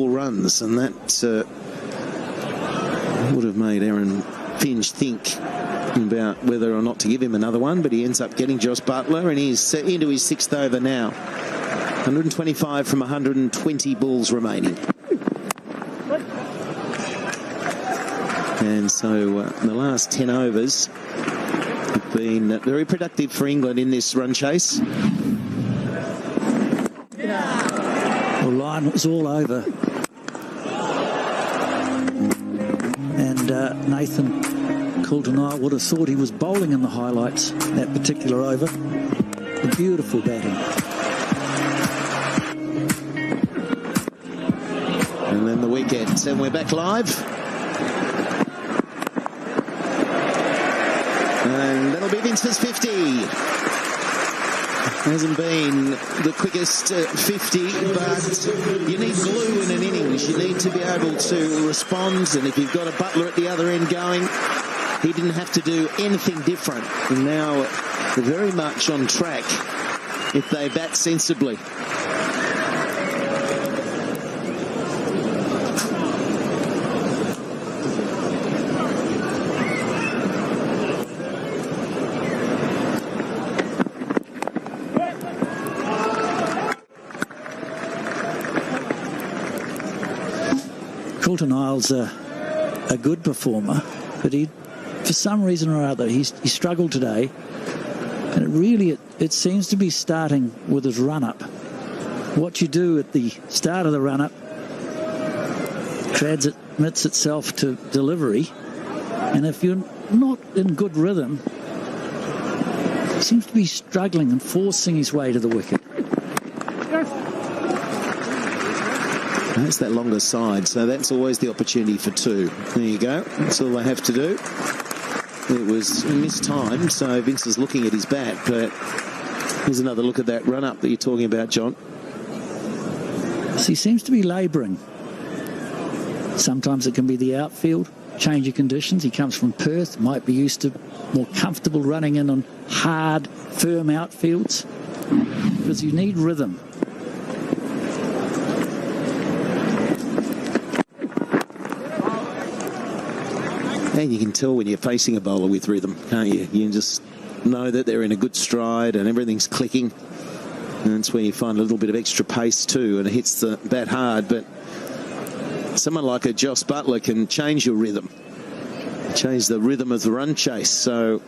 couple runs, and that would have made Aaron Finch think about whether or not to give him another one, but he ends up getting Josh Butler, and he's into his 6th over now. 125 from 120 balls remaining. And so the last 10 overs have been very productive for England in this run chase. The line was all over. And Nathan Coulter-Nile would have thought he was bowling in the highlights that particular over. A beautiful batting. And then the wicket, and we're back live. And that'll be Vince's 50. Hasn't been the quickest 50, but you need glue in an innings. You need to be able to respond, and if you've got a Butler at the other end going, he didn't have to do anything different. And now they're very much on track if they bat sensibly. Coulter-Nile's a good performer, but for some reason or other, he struggled today. And it seems to be starting with his run-up. What you do at the start of the run-up transmits itself to delivery. And if you're not in good rhythm, he seems to be struggling and forcing his way to the wicket. That's that longer side, so that's always the opportunity for 2. There you go. That's all they have to do. It was mistimed, so Vince is looking at his bat, but here's another look at that run-up that you're talking about, John. So he seems to be labouring. Sometimes it can be the outfield, change of conditions. He comes from Perth, might be used to more comfortable running in on hard, firm outfields, because you need rhythm. And you can tell when you're facing a bowler with rhythm, can't you? You can just know that they're in a good stride and everything's clicking. And that's where you find a little bit of extra pace too, and it hits the bat hard. But someone like a Josh Butler can change your rhythm, change the rhythm of the run chase. So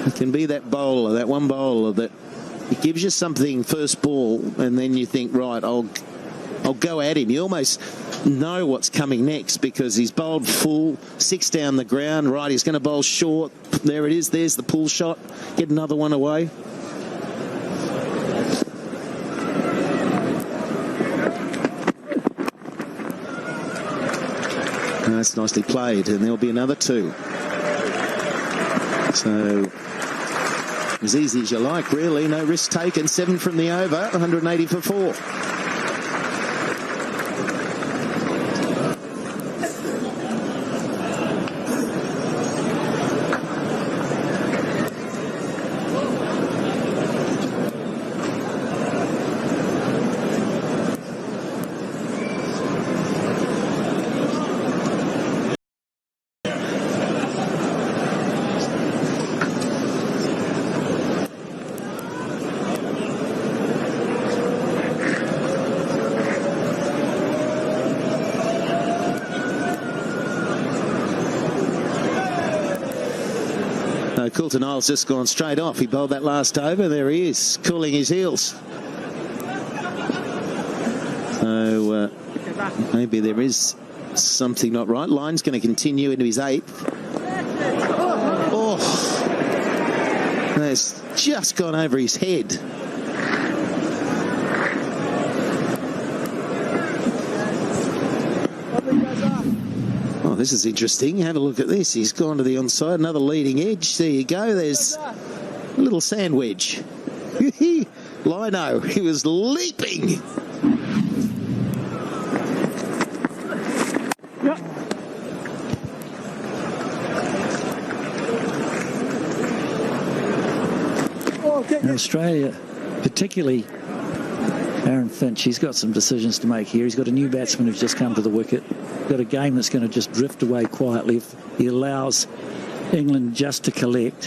it can be that bowler, that one bowler that it gives you something first ball, and then you think, right, I'll go at him. You almost know what's coming next because he's bowled full, 6 down the ground. Right, he's going to bowl short. There it is. There's the pull shot. Get another one away. That's nicely played, and there'll be another 2. So as easy as you like, really. No risk taken. 7 from the over. 180 for 4. Coulter-Nile's just gone straight off. He bowled that last over. There he is, cooling his heels. So maybe there is something not right. Line's going to continue into his 8th. Oh, that's just gone over his head. Oh, this is interesting. Have a look at this. He's gone to the onside. Another leading edge. There you go. There's a little sand wedge. Lino, he was leaping. In Australia, particularly Aaron Finch, he's got some decisions to make here. He's got a new batsman who's just come to the wicket. Got a game that's going to just drift away quietly if he allows England just to collect.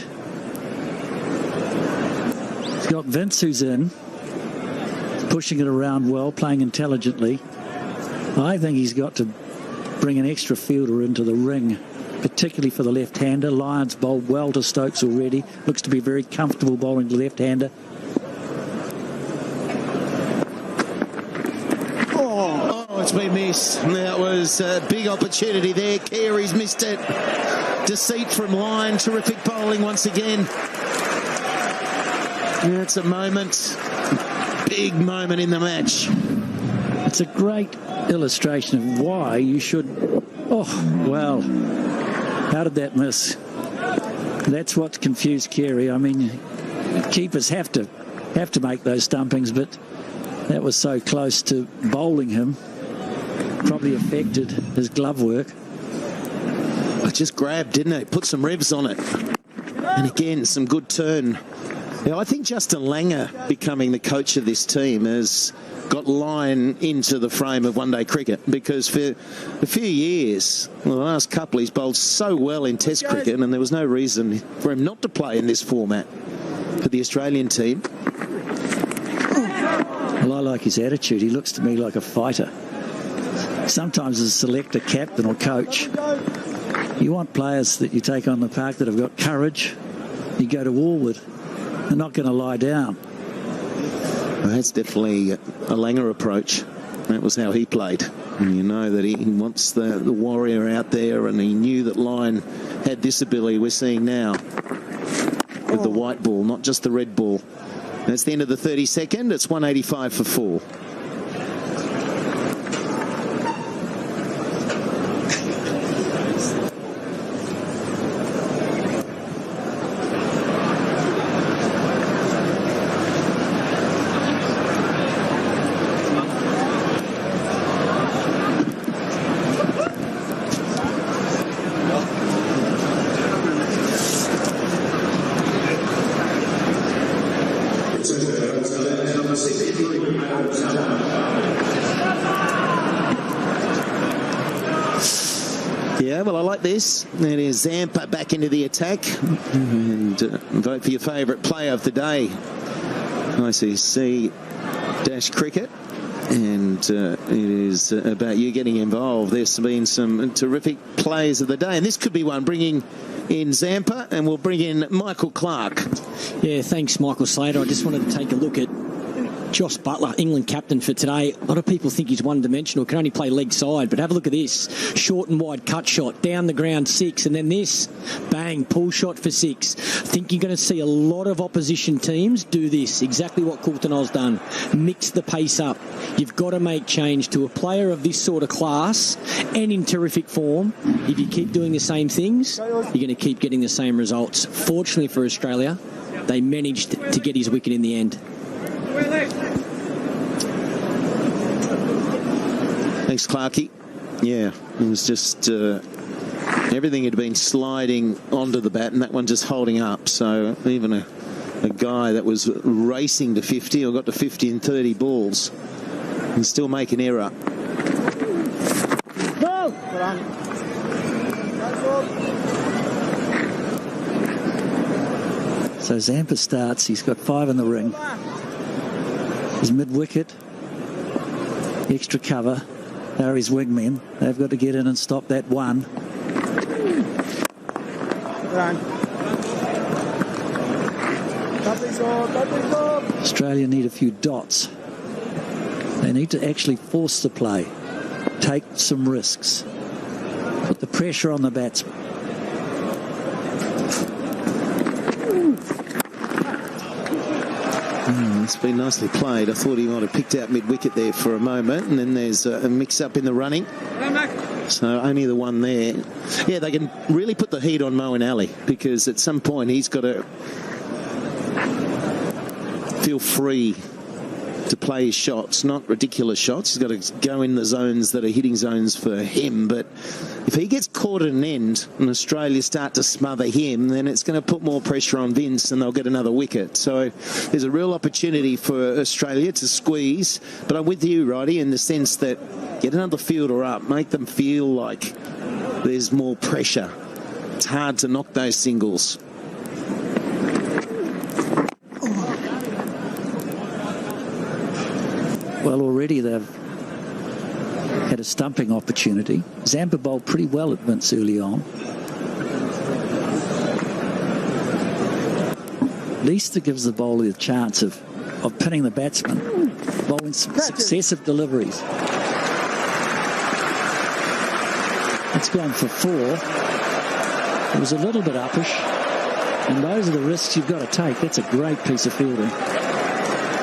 He's got Vince who's in, pushing it around well, playing intelligently. I think he's got to bring an extra fielder into the ring, particularly for the left-hander. Lyons bowled well to Stokes already. Looks to be very comfortable bowling the left-hander. It's been missed. That was a big opportunity there. Carey's missed it. Deceit from Lyon. Terrific bowling once again. That's a moment. Big moment in the match. It's a great illustration of why you should... Oh, well, how did that miss? That's what confused Carey. I mean, keepers have to make those stumpings, but that was so close to bowling him. Probably affected his glove work. It just grabbed, didn't it? Put some revs on it. And again, some good turn. Now, I think Justin Langer becoming the coach of this team has got Lyon into the frame of one-day cricket, because for a few years, well, the last couple, he's bowled so well in Test cricket, and there was no reason for him not to play in this format for the Australian team. Well, I like his attitude. He looks to me like a fighter. Sometimes as a selector, captain or coach, you want players that you take on the park that have got courage. You go to war with. They're not going to lie down. Well, that's definitely a Langer approach. That was how he played. And you know that he wants the warrior out there, and he knew that Lyon had this ability we're seeing now with the white ball, not just the red ball. That's the end of the 32nd. It's 185 for 4. Yeah, well, I like this. It is Zampa back into the attack. And vote for your favourite player of the day. ICC-cricket. And it is about you getting involved. There's been some terrific plays of the day. And this could be one, bringing in Zampa, and we'll bring in Michael Clark. Yeah, thanks, Michael Slater. I just wanted to take a look at Josh Buttler, England captain for today. A lot of people think he's one-dimensional, can only play leg side, but have a look at this. Short and wide cut shot, down the ground 6, and then this, bang, pull shot for 6. I think you're going to see a lot of opposition teams do this, exactly what Coulton's done. Mix the pace up. You've got to make change to a player of this sort of class and in terrific form. If you keep doing the same things, you're going to keep getting the same results. Fortunately for Australia, they managed to get his wicket in the end. Thanks, Clarkie. Yeah, it was just everything had been sliding onto the bat, and that one just holding up. So even a guy that was racing to 50 or got to 50 in 30 balls can still make an error. So Zampa starts. He's got 5 in the ring. He's mid-wicket. Extra cover. They're his wingmen. They've got to get in and stop that one. Australia need a few dots. They need to actually force the play. Take some risks. Put the pressure on the batsman. It's been nicely played. I thought he might have picked out mid-wicket there for a moment, and then there's a mix-up in the running. So only the one there. Yeah, they can really put the heat on Moeen Ali, because at some point he's got to feel free to play his shots, not ridiculous shots. He's got to go in the zones that are hitting zones for him. But if he gets caught at an end and Australia start to smother him, then it's going to put more pressure on Vince and they'll get another wicket. So there's a real opportunity for Australia to squeeze. But I'm with you, Roddy, in the sense that get another fielder up, make them feel like there's more pressure. It's hard to knock those singles. Well, already they've had a stumping opportunity. Zampa bowled pretty well at Vince early on. At least it gives the bowler the chance of pinning the batsman, bowling some successive deliveries. It's gone for 4. It was a little bit uppish, and those are the risks you've got to take. That's a great piece of fielding.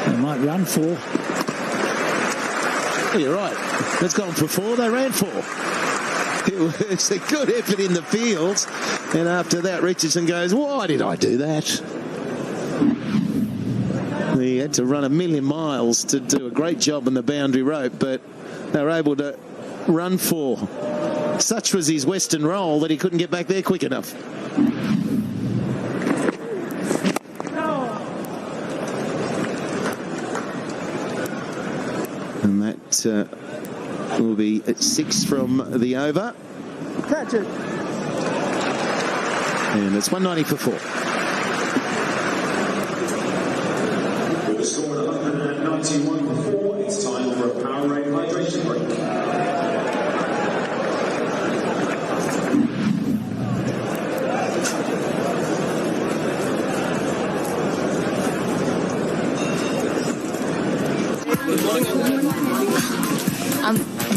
They might run 4. You're right. It's gone for 4. They ran 4. It was a good effort in the field. And after that, Richardson goes, why did I do that? He had to run 1,000,000 miles to do a great job on the boundary rope, but they were able to run 4. Such was his Western roll that he couldn't get back there quick enough. And that will be at 6 from the over. Catch it. And it's 190 for 4. With the score at 191 for 4, it's time for a Powerade hydration break.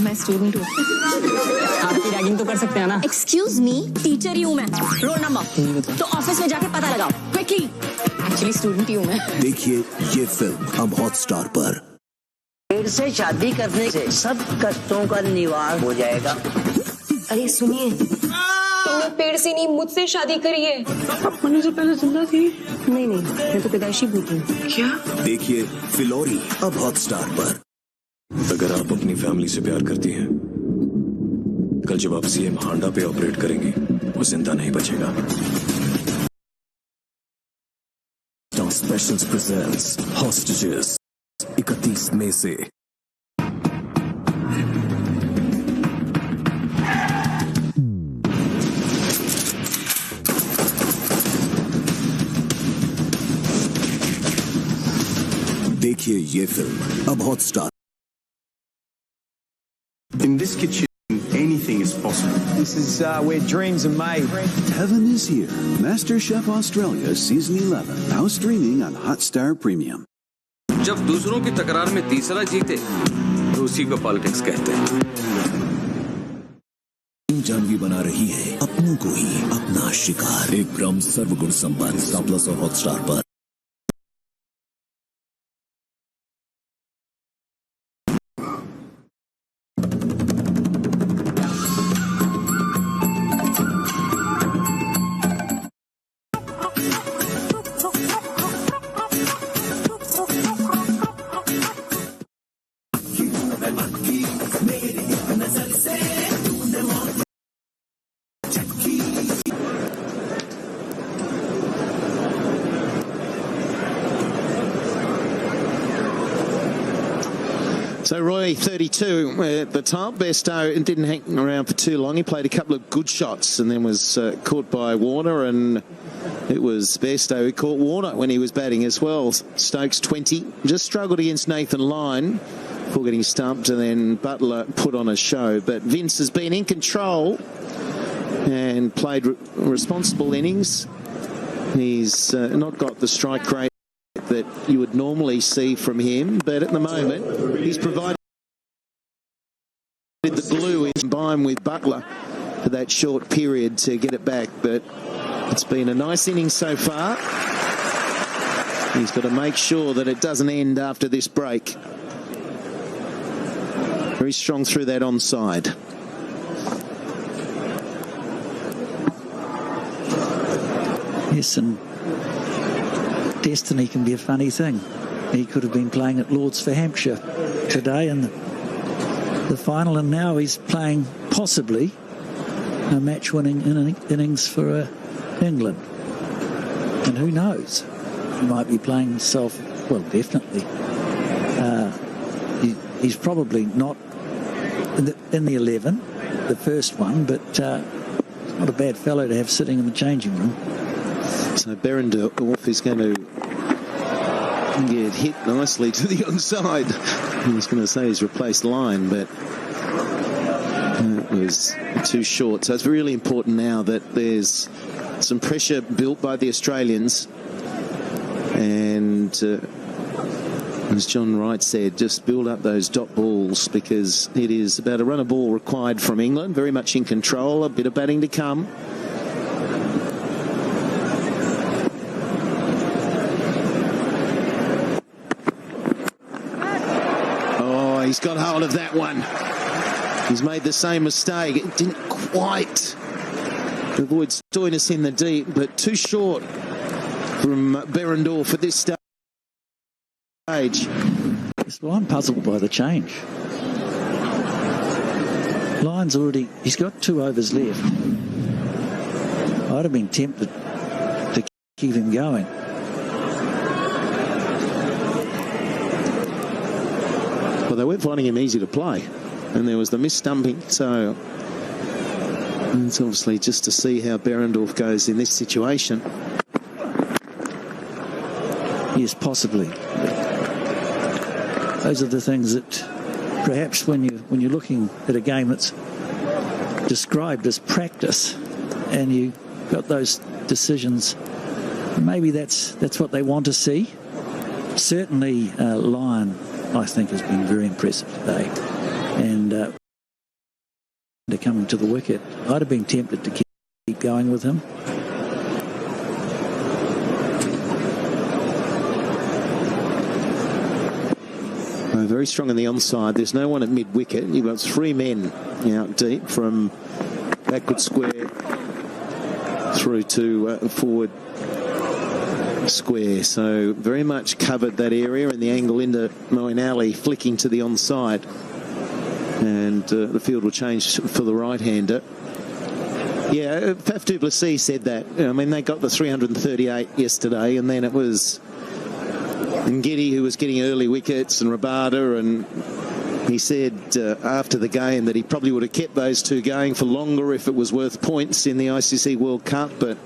मैं student हूँ। आपकी ragging तो कर सकते हैं ना? Excuse me, teacher ही हूँ मैं। रोल नंबर तो ऑफिस में जाके पता लगाओ क्विकली। एक्चुअली स्टूडेंट ही हूँ मैं। देखिए ये फिल्म अब हॉटस्टार पर। पेड़ से शादी करने से सब कष्टों का निवारण हो जाएगा। अरे सुनिए, तुमने पेड़ से नहीं मुझसे शादी करी है। अपने से पहले जिंदा थी? नहीं मैं तो पैदाइशी भूत हूँ। क्या? देखिए फिलौरी अब हॉटस्टार पर। अगर आप अपनी फैमिली से प्यार करती हैं, कल जब आप सीएम हांडा पे ऑपरेट करेंगी, वो जिंदा नहीं बचेगा। स्टार स्पेशल्स प्रेजेंट्स हॉस्टेजेस 31 मई से। देखिए ये फिल्म अब Hotstar. In this kitchen, anything is possible. This is where dreams are made. Heaven is here. MasterChef Australia Season 11, now streaming on Hotstar Premium. जब दूसरों की तकरार में तीसरा जीते, तो उसी को पॉलिटिक्स कहते हैं। जानवी बना रही है अपनों को ही अपना शिकार। एक ब्रह्म सर्वगुण संपन्न स्टार प्लस और हॉटस्टार पर। So Roy, 32 at the top. Bairstow didn't hang around for too long. He played a couple of good shots and then was caught by Warner, and it was Bairstow who caught Warner when he was batting as well. Stokes 20, just struggled against Nathan Lyon before getting stumped, and then Butler put on a show. But Vince has been in control and played responsible innings. He's not got the strike rate that you would normally see from him, but at the moment he's provided the glue in combined with Butler for that short period to get it back. But it's been a nice inning so far. He's got to make sure that it doesn't end after this break. Very strong through that onside. Yes, and destiny can be a funny thing. he could have been playing at Lords for Hampshire today in the final, and now he's playing possibly a match-winning innings for England. And who knows? He might be playing himself, well, definitely. He's probably not in the 11, the first one, but he's not a bad fellow to have sitting in the changing room. So Berendorf is going to get hit nicely to the onside. I was going to say he's replaced Line, but it was too short. So it's really important now that there's some pressure built by the Australians, and as John Wright said, just build up those dot balls, because it is about a run of ball required from England. Very much in control, a bit of batting to come. Oh, he's got hold of that one. He's made the same mistake. It didn't quite avoid Stoinis in the deep, but too short from Berendorf at this stage. Well, I'm puzzled by the change. Lyon's he's got 2 overs left. I'd have been tempted to keep him going. Well, they weren't finding him easy to play, and there was the mis-stumping, so it's obviously just to see how Berendorf goes in this situation. Yes, possibly. Those are the things that perhaps when you're looking at a game that's described as practice, and you got those decisions, maybe that's what they want to see. Certainly, Lyon, I think, has been very impressive today, and they're coming to the wicket. I'd have been tempted to keep going with him. Very strong on the onside. There's no one at mid-wicket. You've got 3 men out deep from backward square through to forward square. So very much covered that area, and the angle into Moeen Ali flicking to the onside. And the field will change for the right-hander. Yeah, Faf du Plessis said that. I mean, they got the 338 yesterday, and then it was Ngidi who was getting early wickets, and Rabada, and he said after the game that he probably would have kept those 2 going for longer if it was worth points in the ICC World Cup, but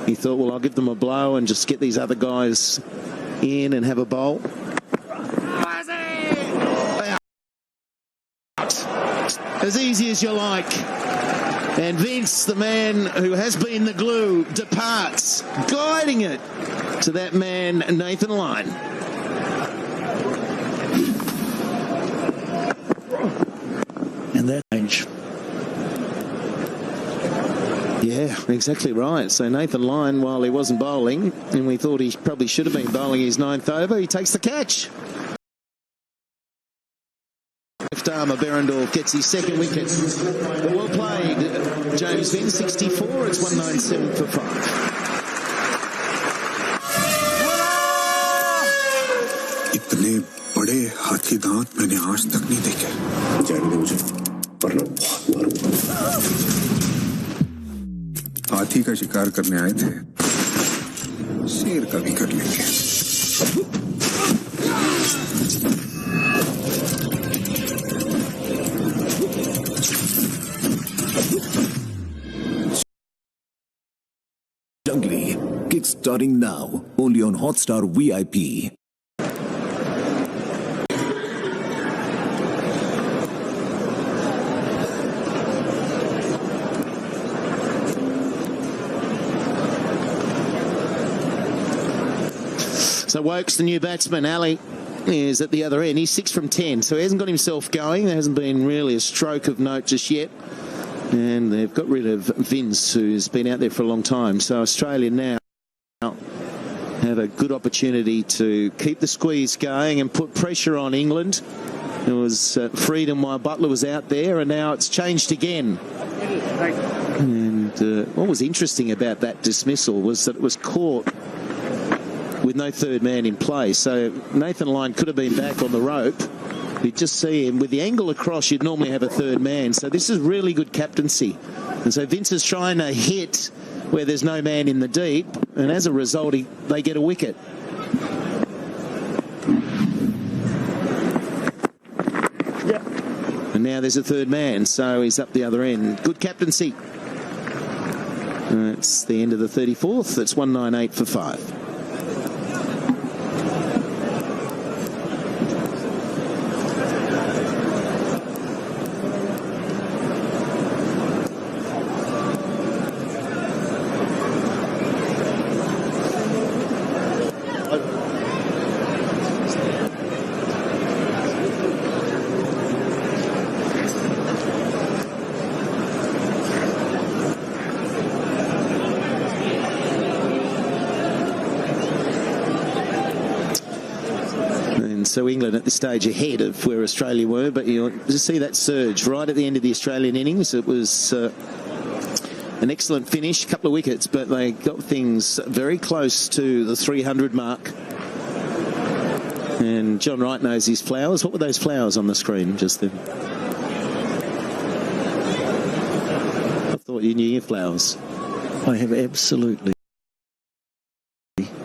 he thought, well, I'll give them a blow and just get these other guys in and have a bowl. As easy as you like. And Vince, the man who has been the glue, departs, guiding it to that man, Nathan Lyon. And that change. Yeah, exactly right. So Nathan Lyon, while he wasn't bowling, and we thought he probably should have been bowling his 9th over, he takes the catch. Left armer Berendorf gets his 2nd wicket. Well played, James Vince, 64. It's 197 for 5. इतने बड़े हाथी दांत मैंने आज तक नहीं देखे। जाने दे मुझे, वरना बहुत मारूंगा। हाथी का शिकार करने आए थे, शेर का भी कर लेंगे। Jungly, kickstarting now, only on Hotstar VIP. So Woakes, the new batsman, Ali is at the other end. He's 6 from 10, so he hasn't got himself going. There hasn't been really a stroke of note just yet. And they've got rid of Vince, who's been out there for a long time. So Australia now have a good opportunity to keep the squeeze going and put pressure on England. It was freedom while Butler was out there, and now it's changed again. And what was interesting about that dismissal was that it was caught with no third man in play. So Nathan Lyon could have been back on the rope. You'd just see him. With the angle across, you'd normally have a third man. So this is really good captaincy. And so Vince is trying to hit where there's no man in the deep. And as a result, they get a wicket. And now there's a third man, so he's up the other end. Good captaincy. It's the end of the 34th. It's 198 for 5. So England at this stage ahead of where Australia were, but you'll just see that surge right at the end of the Australian innings. It was an excellent finish, a couple of wickets, but they got things very close to the 300 mark. And John Wright knows his flowers. What were those flowers on the screen just then? I thought you knew your flowers. I have absolutely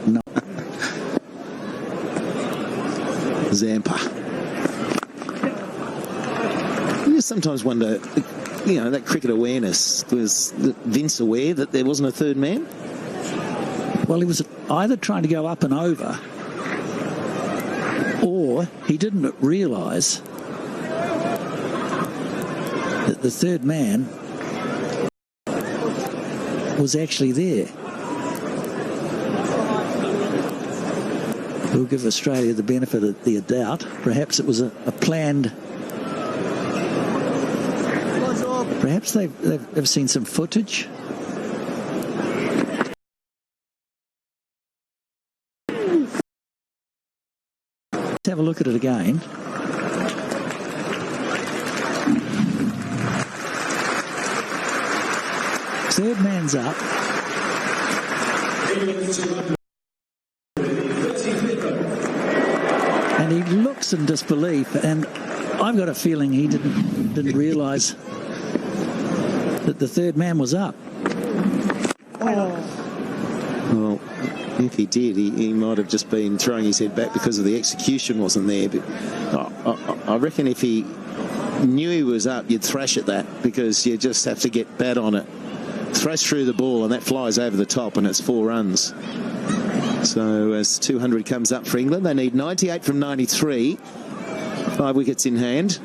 no. Zampa. You sometimes wonder, you know, that cricket awareness. Was Vince aware that there wasn't a third man? Well, he was either trying to go up and over, or he didn't realise that the third man was actually there. We'll give Australia the benefit of the doubt. Perhaps it was a planned. Perhaps they've seen some footage. Let's have a look at it again. Third man's up. And he looks in disbelief, and I've got a feeling he didn't realise that the third man was up. Well, if he did, he might have just been throwing his head back because of the execution wasn't there. But I reckon if he knew he was up, you'd thrash at that, because you just have to get bad on it. Thrash through the ball, and that flies over the top, and it's 4 runs. So as 200 comes up for England, they need 98 from 93. 5 wickets in hand.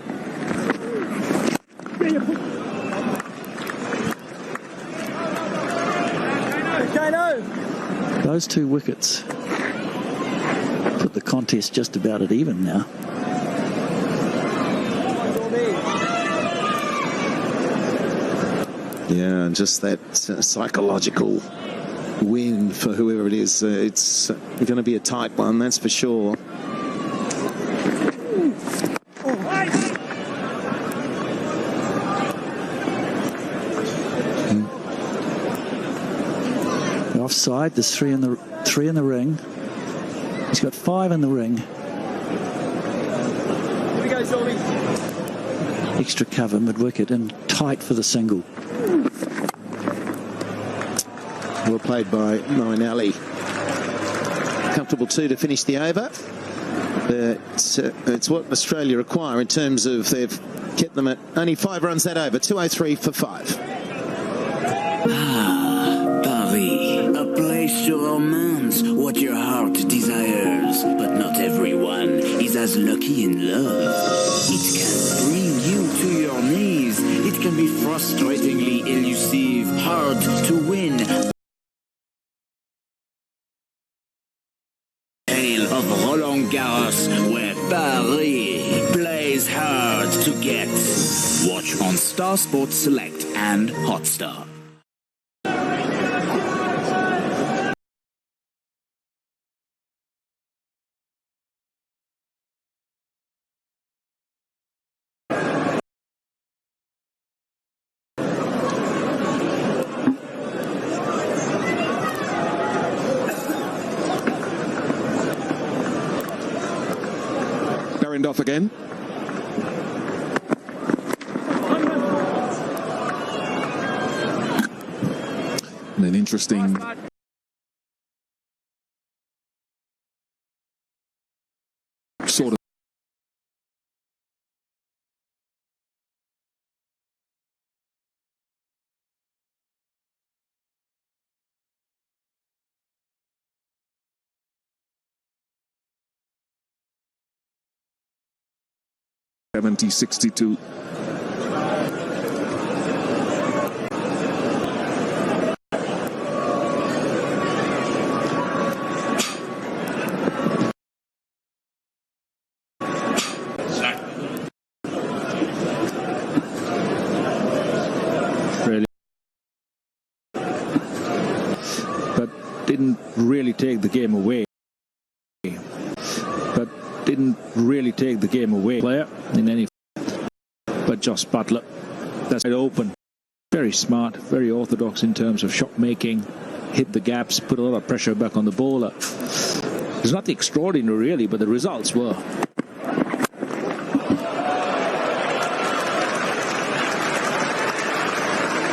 Those 2 wickets put the contest just about at even now. Yeah, and just that psychological win for whoever it is. It's going to be a tight one, that's for sure. Offside. There's 3 in the ring. He's got 5 in the ring. Here we go, Johnny. Extra cover mid wicket and tight for the single. Well played by Moeen Ali. Comfortable 2 to finish the over. It's what Australia require in terms of they've kept them at only 5 runs that over. 203 for 5. Paris, a place to romance what your heart desires. But not everyone is as lucky in love. It can bring you to your knees. It can be frustratingly elusive, hard to win. Of Roland Garros, where Paris plays hard to get. Watch on Star Sports Select and Hotstar. off again. And an interesting sort of (70-62). Didn't really take the game away. Player in any. But Josh Butler, that's it open. Very smart, very orthodox in terms of shot making. Hit the gaps, put a lot of pressure back on the bowler. There's nothing extraordinary really, but the results were.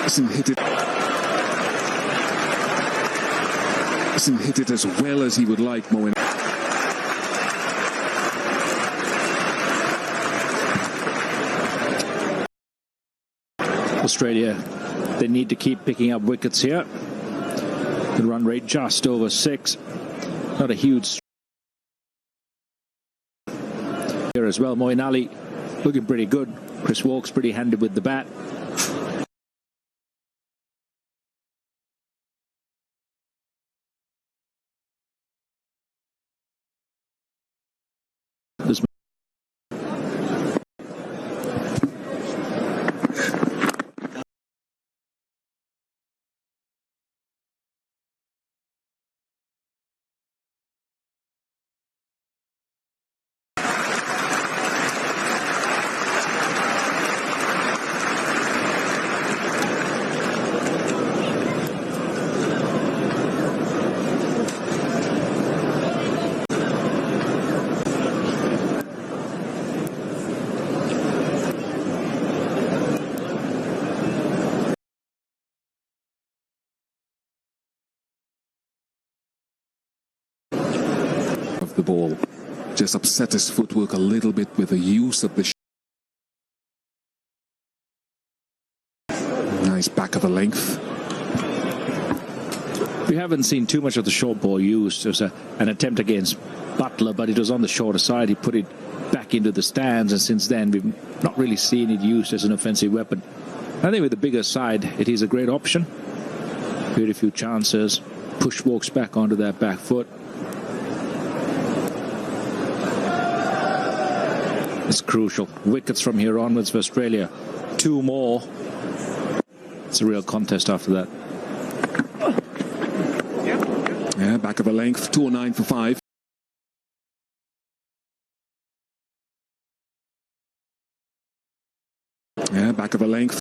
Doesn't hit it as well as he would like, Moen. Australia, they need to keep picking up wickets here. The run rate just over 6. Not a huge here as well. Moeen Ali looking pretty good. Chris Walk's pretty handy with the bat. The ball just upset his footwork a little bit with the use of the nice back of a length. We haven't seen too much of the short ball used. There was an attempt against Butler, but it was on the shorter side. He put it back into the stands, and since then we've not really seen it used as an offensive weapon. I think with the bigger side, it is a great option. Very few chances. Push Walks back onto that back foot. It's crucial. Wickets from here onwards for Australia. 2 more. It's a real contest after that. Yeah, back of a length. 209 for 5. Yeah, back of a length.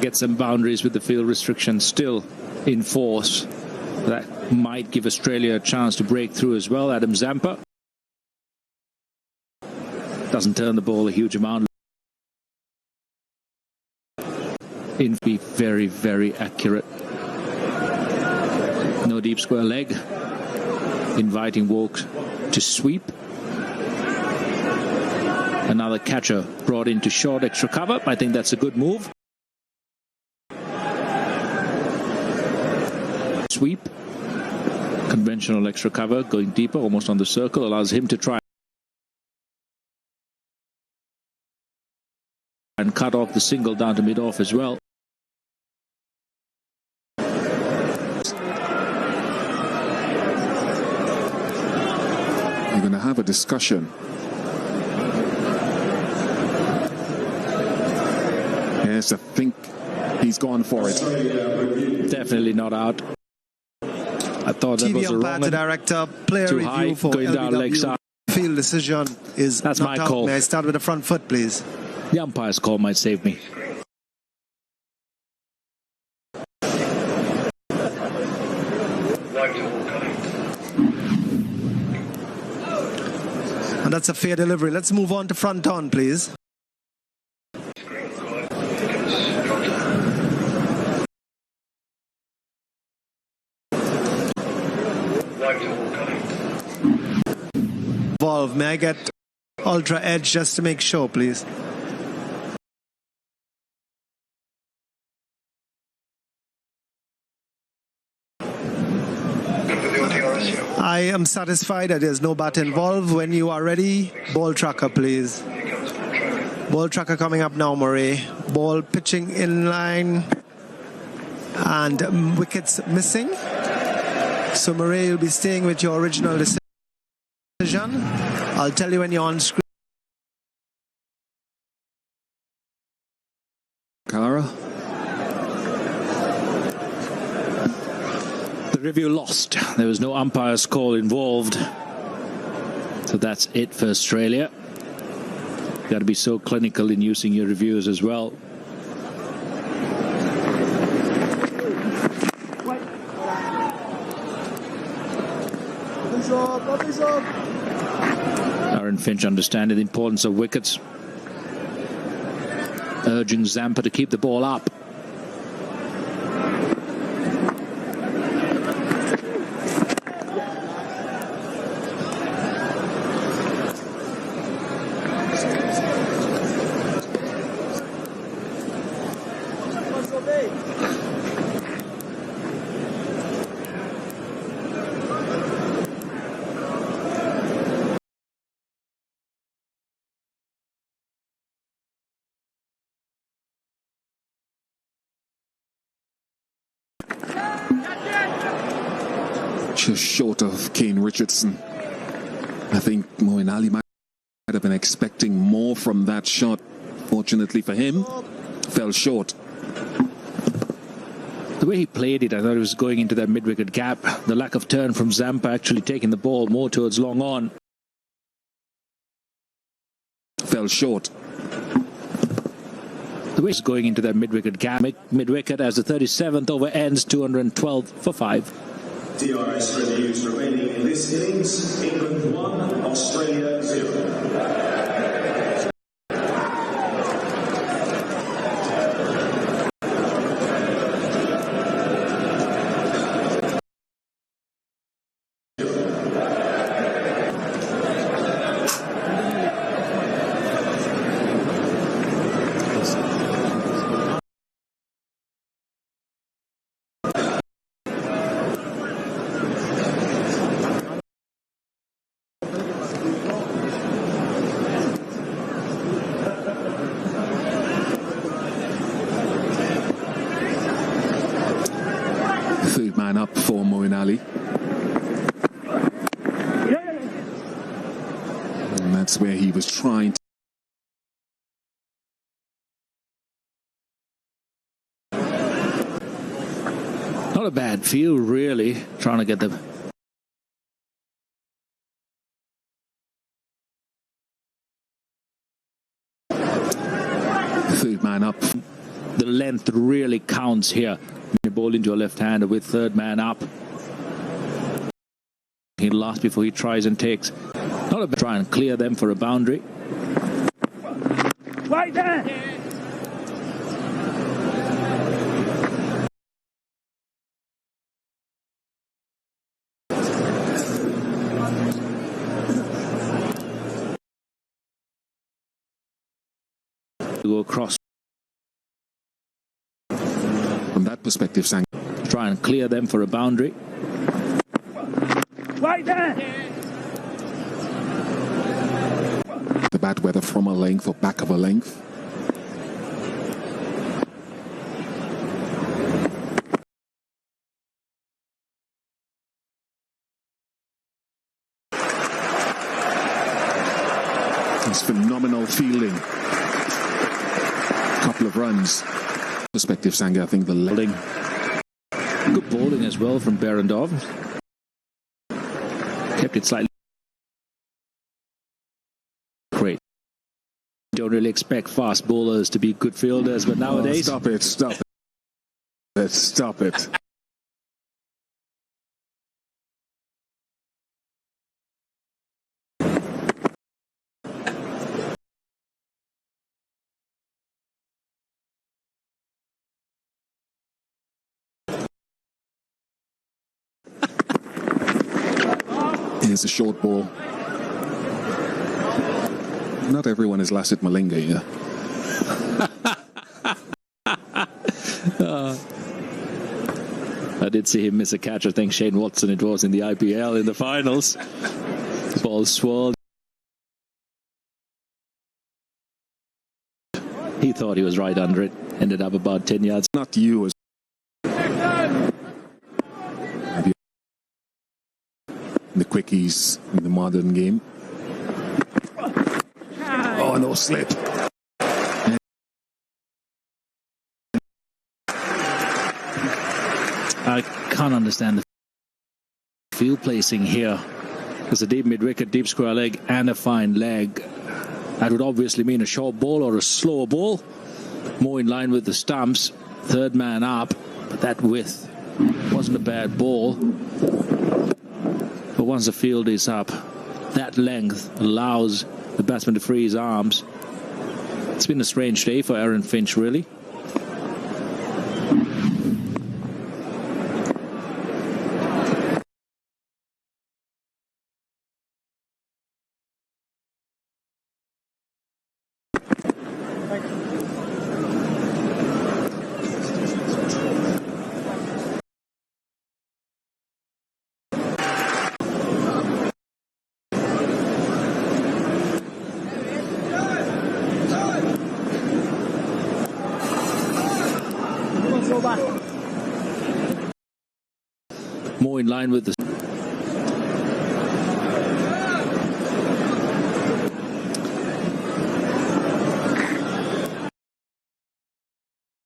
Get some boundaries with the field restrictions still in force. That might give Australia a chance to break through as well. Adam Zampa doesn't turn the ball a huge amount. In be very, very accurate. No deep square leg. Inviting Walk to sweep. Another catcher brought into short extra cover. I think that's a good move. Sweep. Conventional extra cover, going deeper, almost on the circle, allows him to try cut off the single down to mid-off as well. You're going to have a discussion. Yes, I think he's gone for it. Definitely not out. I thought that was a wrong director, player too review high, for going down leg LBW. side. Field decision is That's not my out. call. May I start with the front foot, please? The umpire's call might save me. And that's a fair delivery. Let's move on to front on, please. Volve, may I get ultra edge just to make sure, please? I am satisfied that there's no bat involved. When you are ready, ball tracker, please. Ball tracker coming up now, Murray. Ball pitching in line. And wickets missing. So Murray will be staying with your original decision. I'll tell you when you're on screen. Cara? The review lost. There was no umpire's call involved. So that's it for Australia. You've got to be so clinical in using your reviews as well. Aaron Finch understanding the importance of wickets, urging Zampa to keep the ball up. Just short of Kane Richardson. I think Moeen Ali might have been expecting more from that shot. Fortunately for him, fell short. The way he played it, I thought he was going into that mid-wicket gap. The lack of turn from Zampa actually taking the ball more towards long on. Fell short. The way he's going into that mid-wicket gap. Mid-wicket as the 37th over ends 212 for 5. DRS reviews remaining in this innings. England 1, Australia 0. Third man up for Moeen Ali. And that's where he was trying to. Not a bad feel, really, trying to get the... Third man up. The length really counts here. The ball into a left-hander with third man up. He'll last before he tries and takes. Not a bad try and clear them for a boundary. Right there! Go across. From that perspective, Sang. Try and clear them for a boundary. Right there! The bat, whether from a length or back of a length. It's phenomenal fielding. Couple of runs. Perspective, Sangha, I think the bowling. Good bowling as well from Berendorf. Kept it slightly. Great. Don't really expect fast bowlers to be good fielders, but nowadays... Stop it. Here's a short ball. Not everyone is Lassit Malinga here. I did see him miss a catch. I think Shane Watson it was in the IPL in the finals. The ball swirled. He thought he was right under it. Ended up about 10 yards. Not you. The quickies in the modern game. Oh, no slip. I can't understand the field placing here. There's a deep mid-wicket, deep square leg, and a fine leg. That would obviously mean a short ball or a slower ball. More in line with the stumps. Third man up. But that width wasn't a bad ball. But once the field is up, that length allows the batsman to free his arms. It's been a strange day for Aaron Finch, really. More in line with the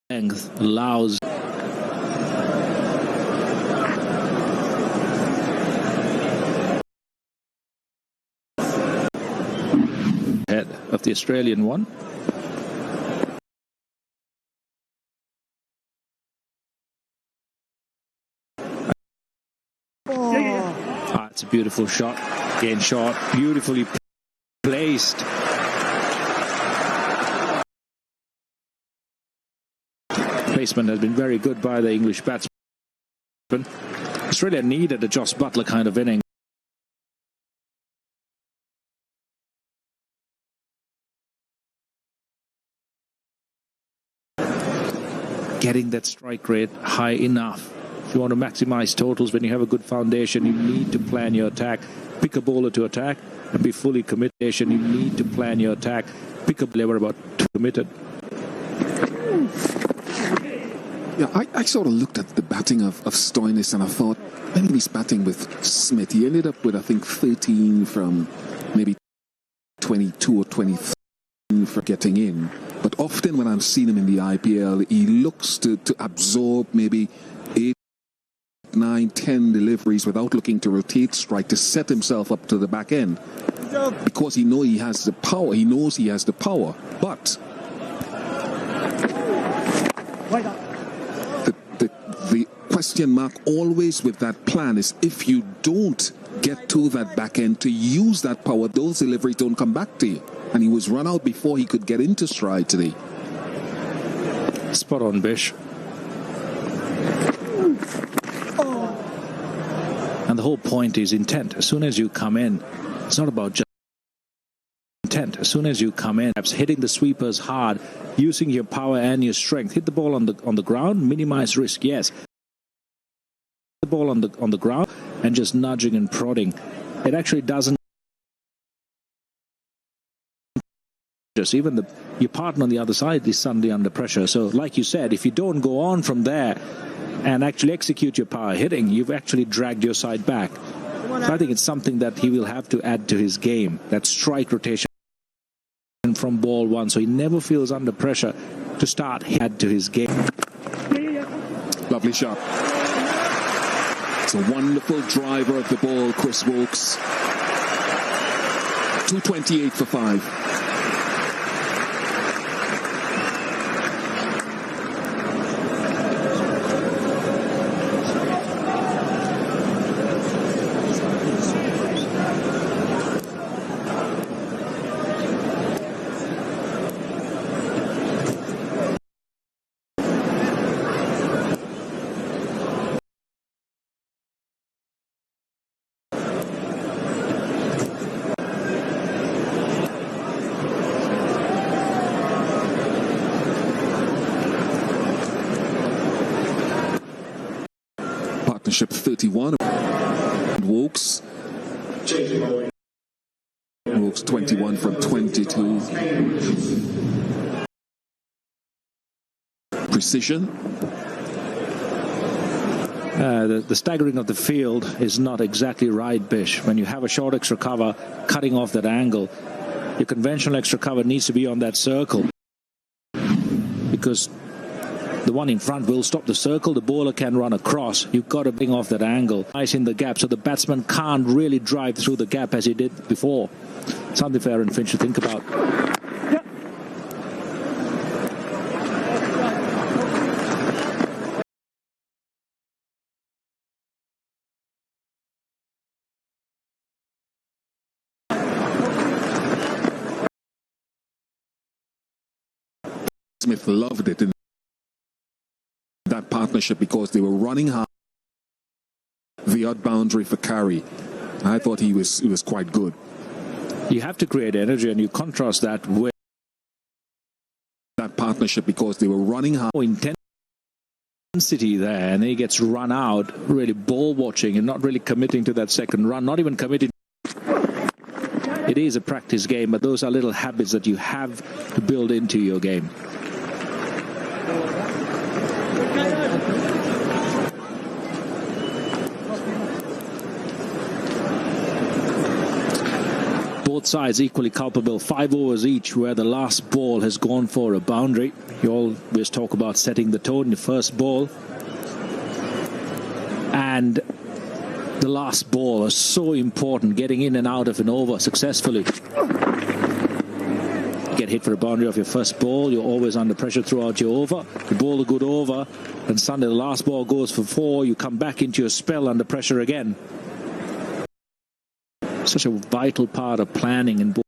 length allows head of the Australian one. It's a beautiful shot. Again, shot. Beautifully placed. Placement has been very good by the English batsman. Australia needed a Joss Buttler kind of inning. Getting that strike rate high enough. If you want to maximize totals, when you have a good foundation, you need to plan your attack. Pick a bowler to attack and be fully committed. You need to plan your attack. Pick a bowler about committed. Yeah, I sort of looked at the batting of Stoinis and I thought, maybe he's batting with Smith. He ended up with, I think, 13 from maybe 22 or 23 for getting in. But often when I'm seeing him in the IPL, he looks to absorb maybe 8, 9, 10 deliveries without looking to rotate strike to set himself up to the back end. Because he knows he has the power. He knows he has the power. But the question mark always with that plan is if you don't get to that back end to use that power, those deliveries don't come back to you. And he was run out before he could get into stride today. Spot on, Bish. And the whole point is intent. As soon as you come in, it's not about just intent. As soon as you come in, perhaps hitting the sweepers hard, using your power and your strength. Hit the ball on the ground, minimize risk, yes. The ball on the ground and just nudging and prodding. It actually doesn't. Even your partner on the other side is suddenly under pressure. So, like you said, if you don't go on from there and actually execute your power hitting, you've actually dragged your side back. So I think it's something that he will have to add to his game, that strike rotation. from ball one, so he never feels under pressure to start add to his game. Lovely shot. It's a wonderful driver of the ball, Chris Wilkes. 228 for 5. Partnership 31. Wilkes. Wilkes 21 from 22. Precision. The staggering of the field is not exactly right, Bish. When you have a short extra cover cutting off that angle, your conventional extra cover needs to be on that circle, because the one in front will stop the circle. The bowler can run across. You've got to bring off that angle. Nice in the gap, so the batsman can't really drive through the gap as he did before. Something for Aaron Finch to think about. Smith loved it in that partnership because they were running hard the odd boundary for carry. I thought he was quite good. You have to create energy, and you contrast that with that partnership because they were running hard. Intensity there, and he gets run out, really ball watching and not really committing to that second run, not even committing. It is a practice game, but those are little habits that you have to build into your game. Both sides equally culpable. 5 overs each, where the last ball has gone for a boundary. You always talk about setting the tone in the first ball, and the last ball is so important, getting in and out of an over successfully. Get hit for a boundary off your first ball, you're always under pressure throughout your over. You bowl a good over, and Sunday the last ball goes for 4, you come back into your spell under pressure again. Such a vital part of planning and bowl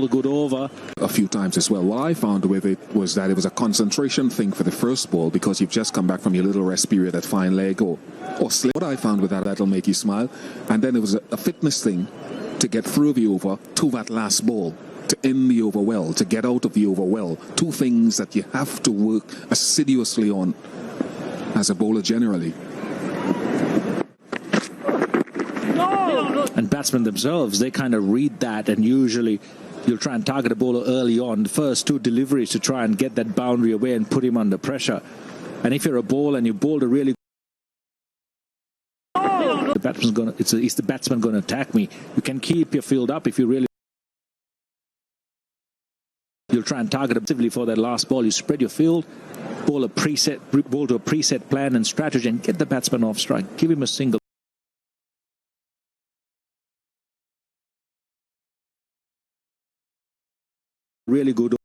a good over. A few times as well. What I found with it was that it was a concentration thing for the first ball, because you've just come back from your little rest period at fine leg or slip. What I found with that'll make you smile. And then it was a fitness thing to get through the over to that last ball, to end the over well, to get out of the over well. Two things that you have to work assiduously on as a bowler generally. And batsmen themselves, they kind of read that, and usually you'll try and target a bowler early on, the first 2 deliveries, to try and get that boundary away and put him under pressure. And if you're a bowler and you bowled a really the batsman's gonna, is the batsman going to attack me? You can keep your field up if you really. You'll try and target aggressively for that last ball. You spread your field, bowl to a preset plan and strategy, and get the batsman off strike. Give him a single. Really good.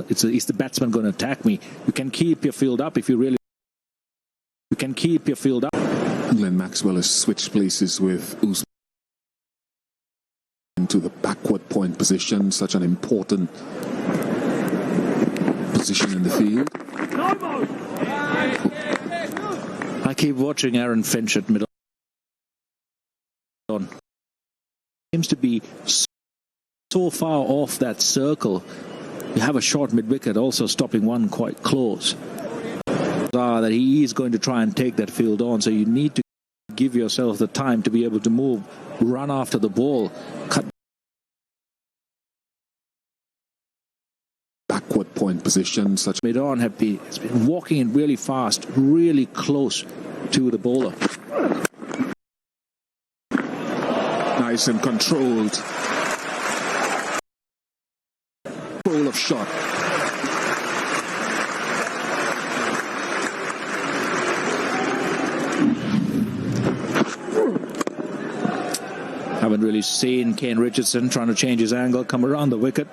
Is the batsman going to attack me? You can keep your field up if you really. You can keep your field up. Glenn Maxwell has switched places with Usman into the backward point position, such an important position in the field. I keep watching Aaron Finch at middle. Seems to be so far off that circle. You have a short mid-wicket also stopping one quite close. That he is going to try and take that field on, so you need to give yourself the time to be able to move, run after the ball, cut backward point. point position. Such mid-on has been walking in really fast, really close to the bowler. Nice and controlled. Roll of shot. Haven't really seen Kane Richardson trying to change his angle, come around the wicket.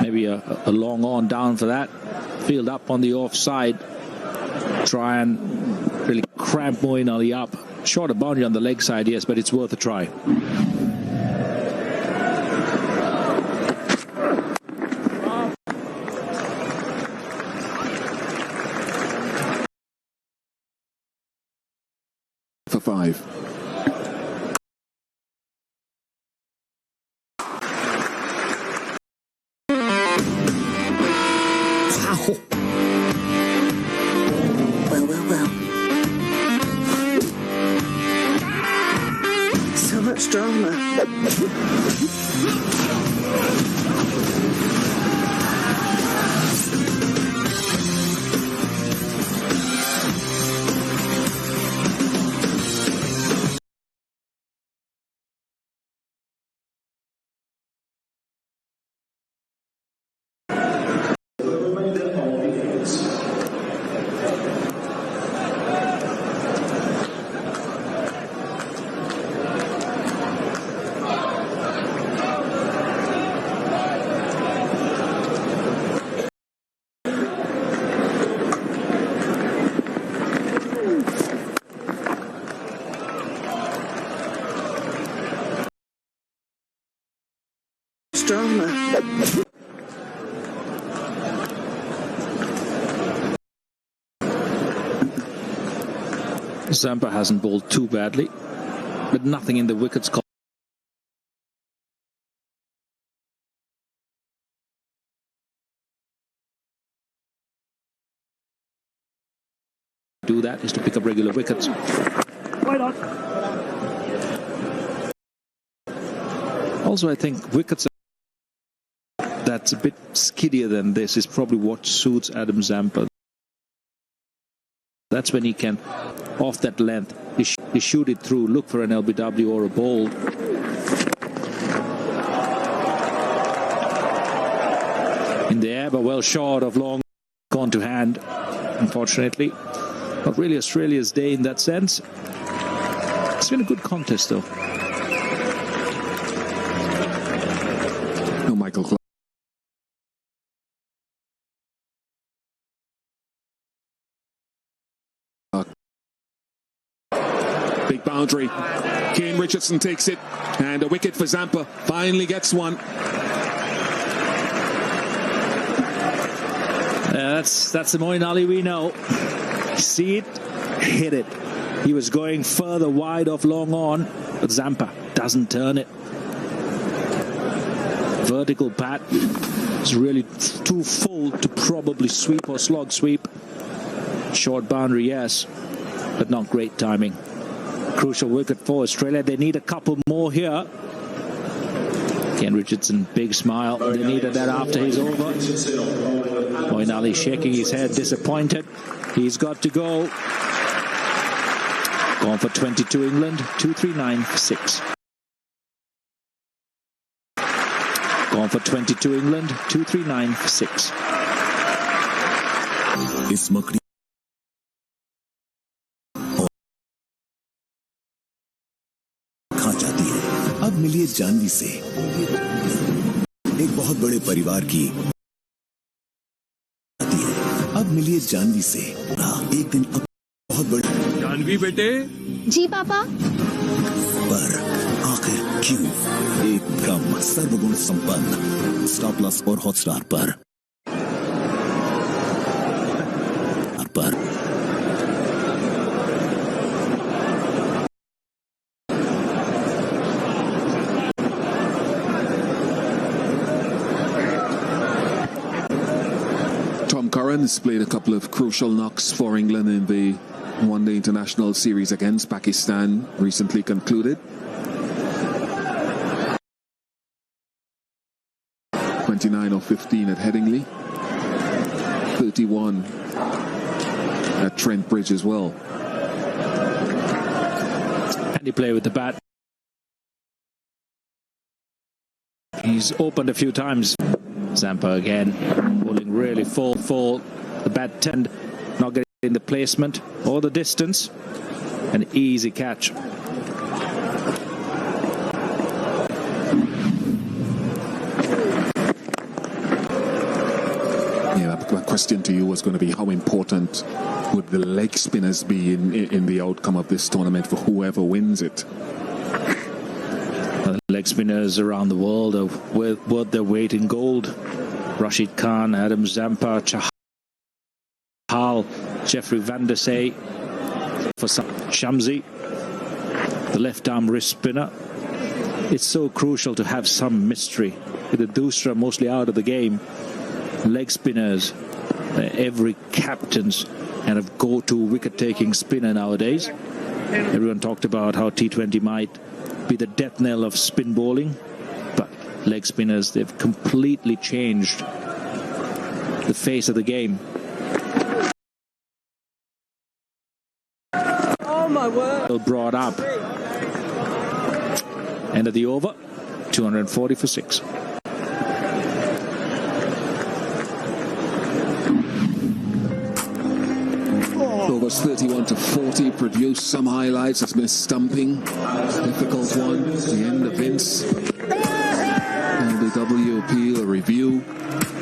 Maybe a long on down for that. Field up on the offside. Try and really cramp Moeen Ali up. Short a boundary on the leg side, yes, but it's worth a try. For 5. Well. So much drama. Zampa hasn't bowled too badly, but nothing in the wickets call. Do that is to pick up regular wickets. Why not? Also, I think wickets that's a bit skiddier than this is probably what suits Adam Zampa. That's when he can, off that length, he shoot it through, look for an LBW or a ball. In the air, but well short of long, gone to hand, unfortunately. Not really Australia's day in that sense. It's been a good contest, though. No, Michael Clark. Big boundary. Kane Richardson takes it, and a wicket for Zampa. Finally gets one. That's the Moeen Ali we know. See it, hit it. He was going further wide off long on, but Zampa doesn't turn it. Vertical pat is really too full to probably sweep or slog sweep. Short boundary, yes, but not great timing. Crucial wicket for Australia. They need a couple more here. Ken Richardson, big smile. They needed that after he's over. Moeen Ali shaking his head, disappointed. He's got to go. Gone for 22 England, 239 for 6. Gone for 22 England, 239 for 6. इस मकड़ी खा जाती है। अब मिलिए जानवी से, एक बहुत बड़े परिवार की। अब मिलिए जानवी से, एक दिन अब बहुत बड़े। जानवी बेटे। जी पापा। पर आखिर क्यों? एक ब्रह्म सर्वगुण संपन्न स्टार प्लस और हॉटस्टार पर। Curran's played a couple of crucial knocks for England in the one-day international series against Pakistan, recently concluded. 29 of 15 at Headingley. 31 at Trent Bridge as well. Handy play with the bat. He's opened a few times. Zampa again, bowling really full. The bat tend not getting the placement or the distance. An easy catch. My question to you was going to be, how important would the leg spinners be in the outcome of this tournament for whoever wins it? Leg spinners around the world are worth their weight in gold. Rashid Khan, Adam Zampa, Chahal, Jeffrey Van der Sey, for Shamsi, the left arm wrist spinner. It's so crucial to have some mystery. With the Dusra mostly out of the game, leg spinners, every captain's kind of go-to wicket-taking spinner nowadays. Everyone talked about how T20 might be the death knell of spin bowling, but leg spinners, they've completely changed the face of the game. Oh my word! Brought up. End of the over, 240 for 6. Overs 31 to 40 produced some highlights. It's been a stumping, difficult one. The end of Vince. LBW appeal, a review.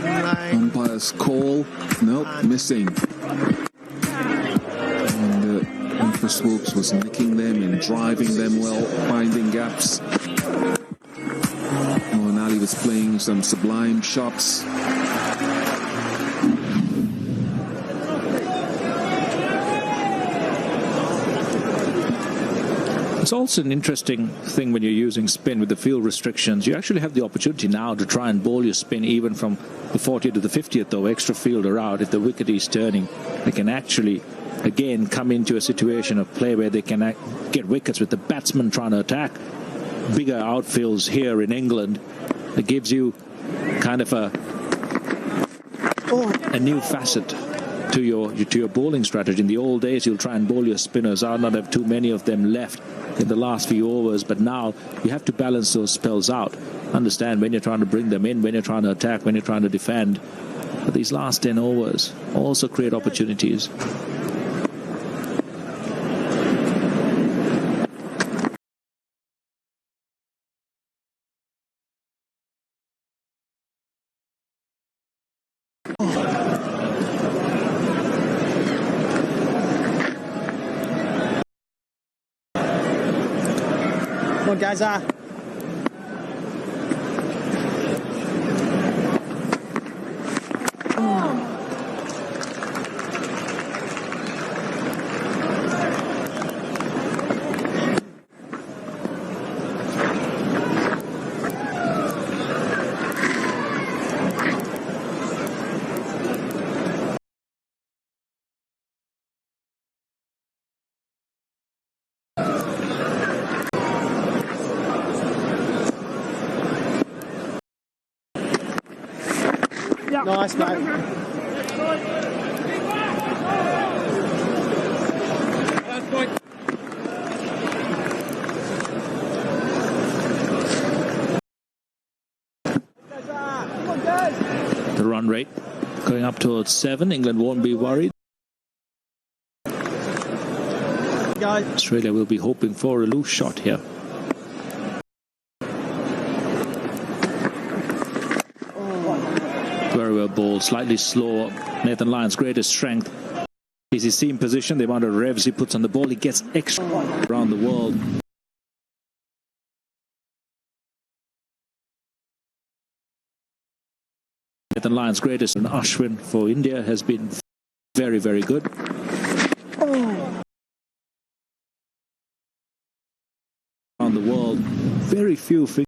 Umpire's call. Nope, missing. And Alpha Swoops was nicking them and driving them well, finding gaps. Mohan Ali was playing some sublime shots. It's also an interesting thing when you're using spin with the field restrictions. You actually have the opportunity now to try and bowl your spin even from the 40th to the 50th, though extra fielder out. If the wicket is turning, they can actually again come into a situation of play where they can get wickets with the batsman trying to attack. Bigger outfields here in England. It gives you kind of a new facet to your bowling strategy. In the old days, you'll try and bowl your spinners out, not have too many of them left in the last few overs, but now you have to balance those spells out. Understand when you're trying to bring them in, when you're trying to attack, when you're trying to defend. But these last 10 overs also create opportunities. Come on, guys. Nice, mate. The run rate going up towards 7. England won't be worried. Australia will be hoping for a loose shot here. Very well bowled, slightly slower. Nathan Lyon's greatest strength is his seam position, the amount of revs he puts on the ball. He gets extra around the world. Nathan Lyon's greatest, and Ashwin for India has been very, very good. Around the world, very few figures.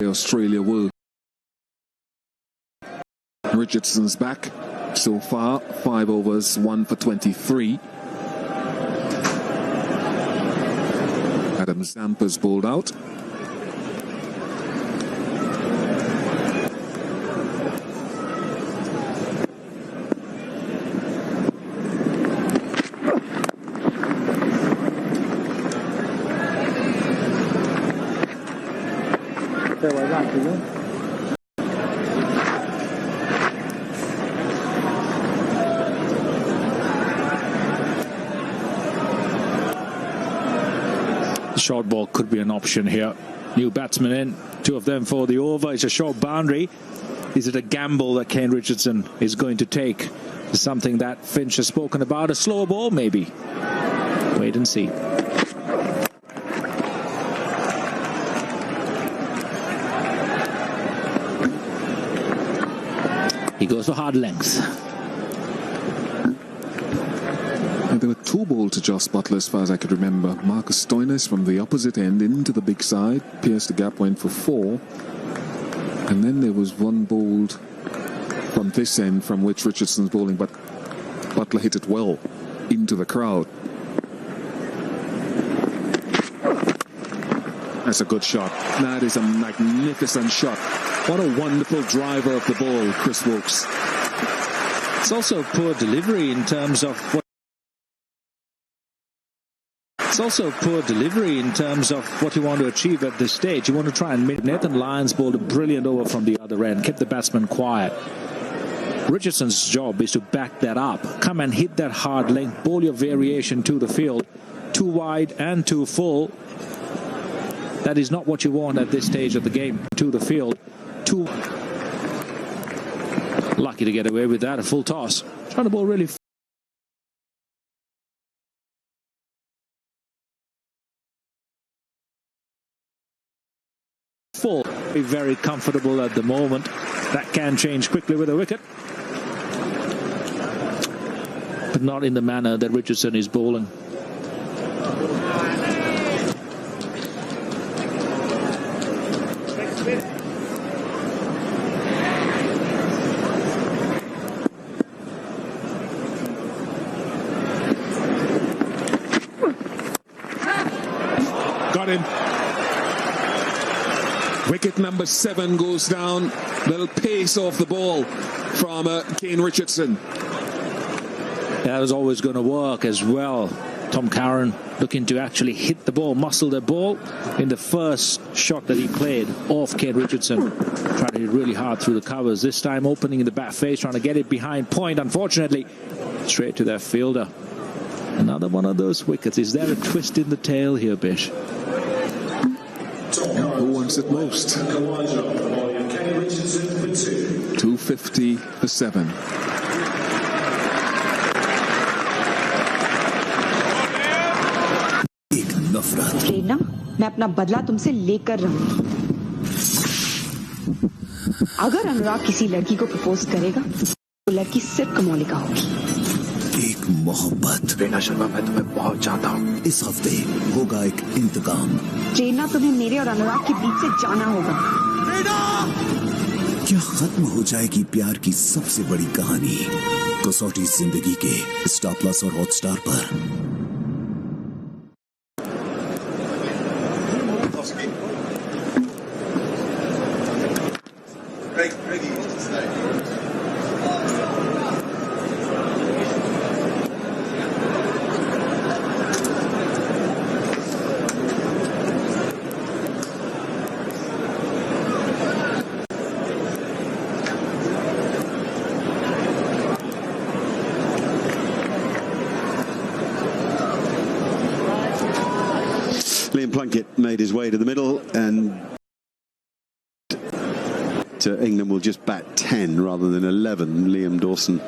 Australia were. Richardson's back. So far, 5 overs, 1 for 23. Adam Zampa's bowled out. Short ball could be an option here. New batsman in, 2 of them for the over. It's a short boundary. Is it a gamble that Kane Richardson is going to take? Something that Finch has spoken about. A slow ball, maybe. Wait and see. He goes for hard length. There were 2 bowled to Joss Buttler as far as I could remember. Marcus Stoinis from the opposite end into the big side. Pierced the gap, went for 4. And then there was 1 bowled from this end from which Richardson's bowling, but Buttler hit it well into the crowd. That's a good shot. That is a magnificent shot. What a wonderful driver of the ball, Chris Wilkes. It's also poor delivery in terms of what you want to achieve at this stage. You want to try and make Nathan Lyons bowled a brilliant over from the other end, kept the batsman quiet. Richardson's job is to back that up. Come and hit that hard length, bowl your variation to the field. Too wide and too full. That is not what you want at this stage of the game. To the field. Too lucky to get away with that. A full toss. Trying to bowl really full. Very comfortable at the moment. That can change quickly with a wicket. But not in the manner that Richardson is bowling. Got him. Wicket number 7 goes down. Little pace off the ball from Kane Richardson. That was always going to work as well. Tom Curran looking to actually hit the ball, muscle the ball in the first shot that he played off Kane Richardson. Tried to hit really hard through the covers. This time opening in the bat face, trying to get it behind point. Unfortunately, straight to their fielder. Another one of those wickets. Is there a twist in the tail here, Bish? Who wants it most? 250 for 7. प्रेरणा, मैं अपना बदला तुमसे लेकर रहूंगी। अगर अनुराग किसी लड़की को प्रपोज करेगा, तो लड़की सिर्फ कमौलिका होगी। एक मोहब्बत। प्रेरणा शर्मा, मैं तुम्हें बहुत चाहता हूँ। इस हफ्ते होगा एक इंतकाम। प्रेरणा, तुम्हें मेरे और अनुराग के बीच से जाना होगा। क्या खत्म हो जाएगी प्यार की सबसे बड़ी कहानी? कसौटी जिंदगी के स्टार प्लस और हॉटस्टार पर। Liam Plunkett made his way to the middle, and England will just bat 10 rather than 11. Liam Dawson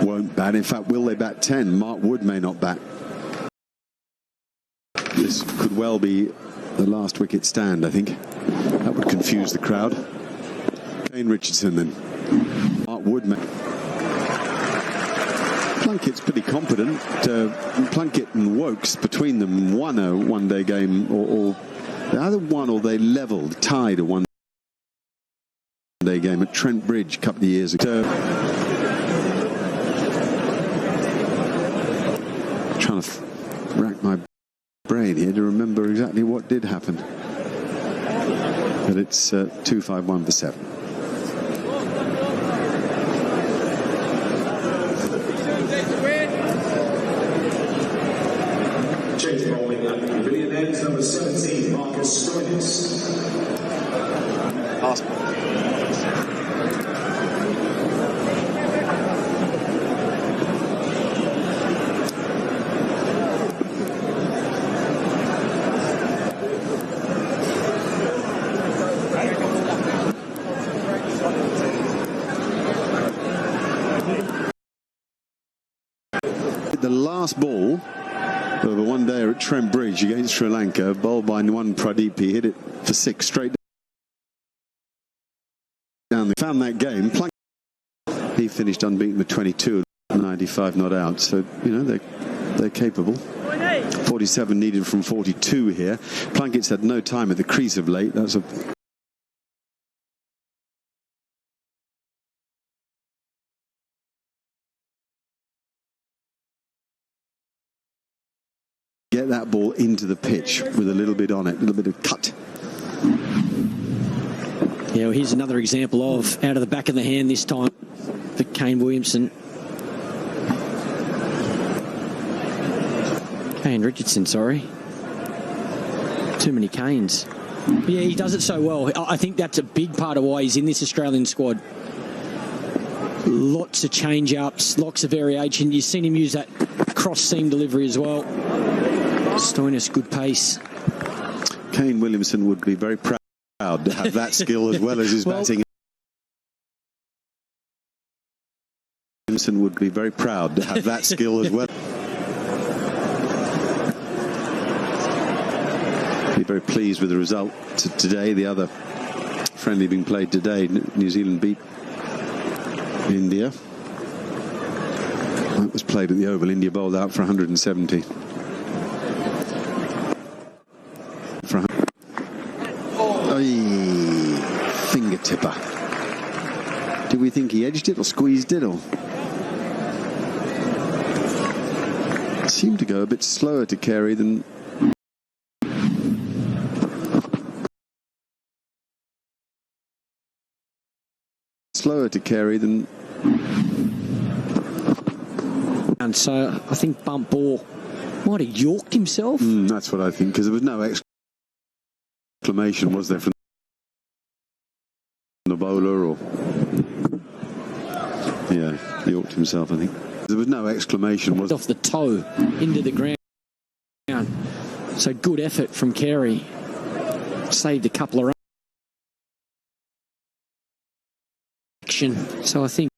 won't bat. In fact, will they bat 10? Mark Wood may not bat. This could well be the last wicket stand, I think. That would confuse the crowd. Kane Richardson then. Mark Wood may. Plunkett's pretty competent. Plunkett and Wokes, between them, won a one-day game, or they either won or they levelled, tied a one. Day game at Trent Bridge a couple of years ago. Trying to rack my brain here to remember exactly what did happen. But it's 2-5-1 for 7. Change bowling at Pavilion End, number 17, Marcus Stoinis. The last ball over one day at Trent Bridge against Sri Lanka, bowled by one Pradeep, he hit it for 6 straight down. They found that game. He finished unbeaten with 22, 95 not out. So, you know, they're capable. 47 needed from 42 here. Plunkett's had no time at the crease of late. That's a get that ball into the pitch with a little bit on it, a little bit of cut. Yeah, well, here's another example of out of the back of the hand this time for Kane Williamson. Kane Richardson, sorry. Too many Kanes. But yeah, he does it so well. I think that's a big part of why he's in this Australian squad. Lots of change-ups, lots of variation. You've seen him use that cross-seam delivery as well. Stoinis, good pace. Kane Williamson would be very proud to have that skill as well as his batting. Williamson would be very proud to have that skill as well. Be very pleased with the result today. The other friendly being played today, New Zealand beat India. That was played at the Oval. India bowled out for 170. Finger tipper. Do we think he edged it or squeezed it, or it seemed to go a bit slower to carry than and so I think bump ball might have yorked himself. That's what I think, because there was no exclamation, was there, from the bowler, or yeah, he yorked himself, I think. There was no exclamation, was off the toe into the ground. So good effort from Carey. Saved a couple of runs. So I think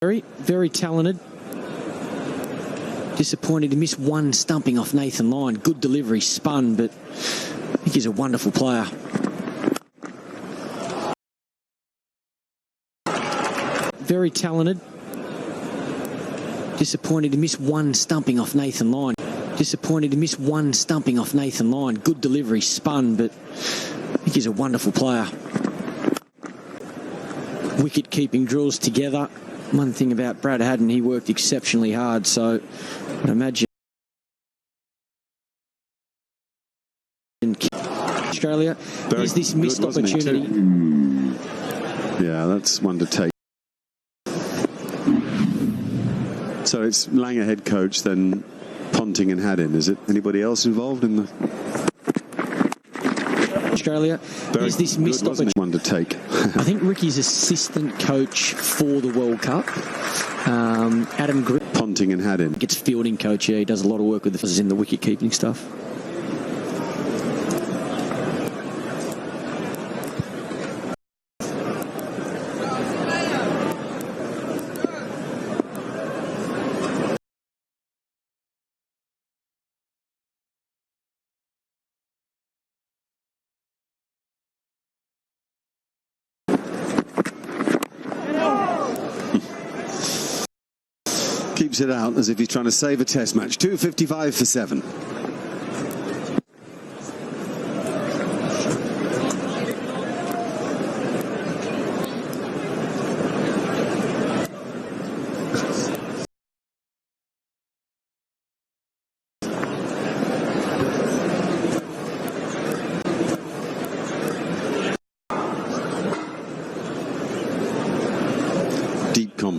very, very talented. Disappointed to miss one stumping off Nathan Lyon. Good delivery, spun, but I think he's a wonderful player. Very talented. Disappointed to miss one stumping off Nathan Lyon. Disappointed to miss one stumping off Nathan Lyon. Good delivery, spun, but I think he's a wonderful player. Wicket-keeping drills together. One thing about Brad Haddon, he worked exceptionally hard, so I'd imagine Australia, is this missed opportunity? Yeah, that's one to take. So it's Langer head coach, then Ponting and Haddon. Is it anybody else involved in the Australia? Is this missed opportunity? One to take. I think Ricky's assistant coach for the World Cup, Adam Green. Ponting and Haddon gets fielding coach. Yeah, he does a lot of work with the in the wicket keeping stuff. Keeps it out as if he's trying to save a test match. 255 for 7.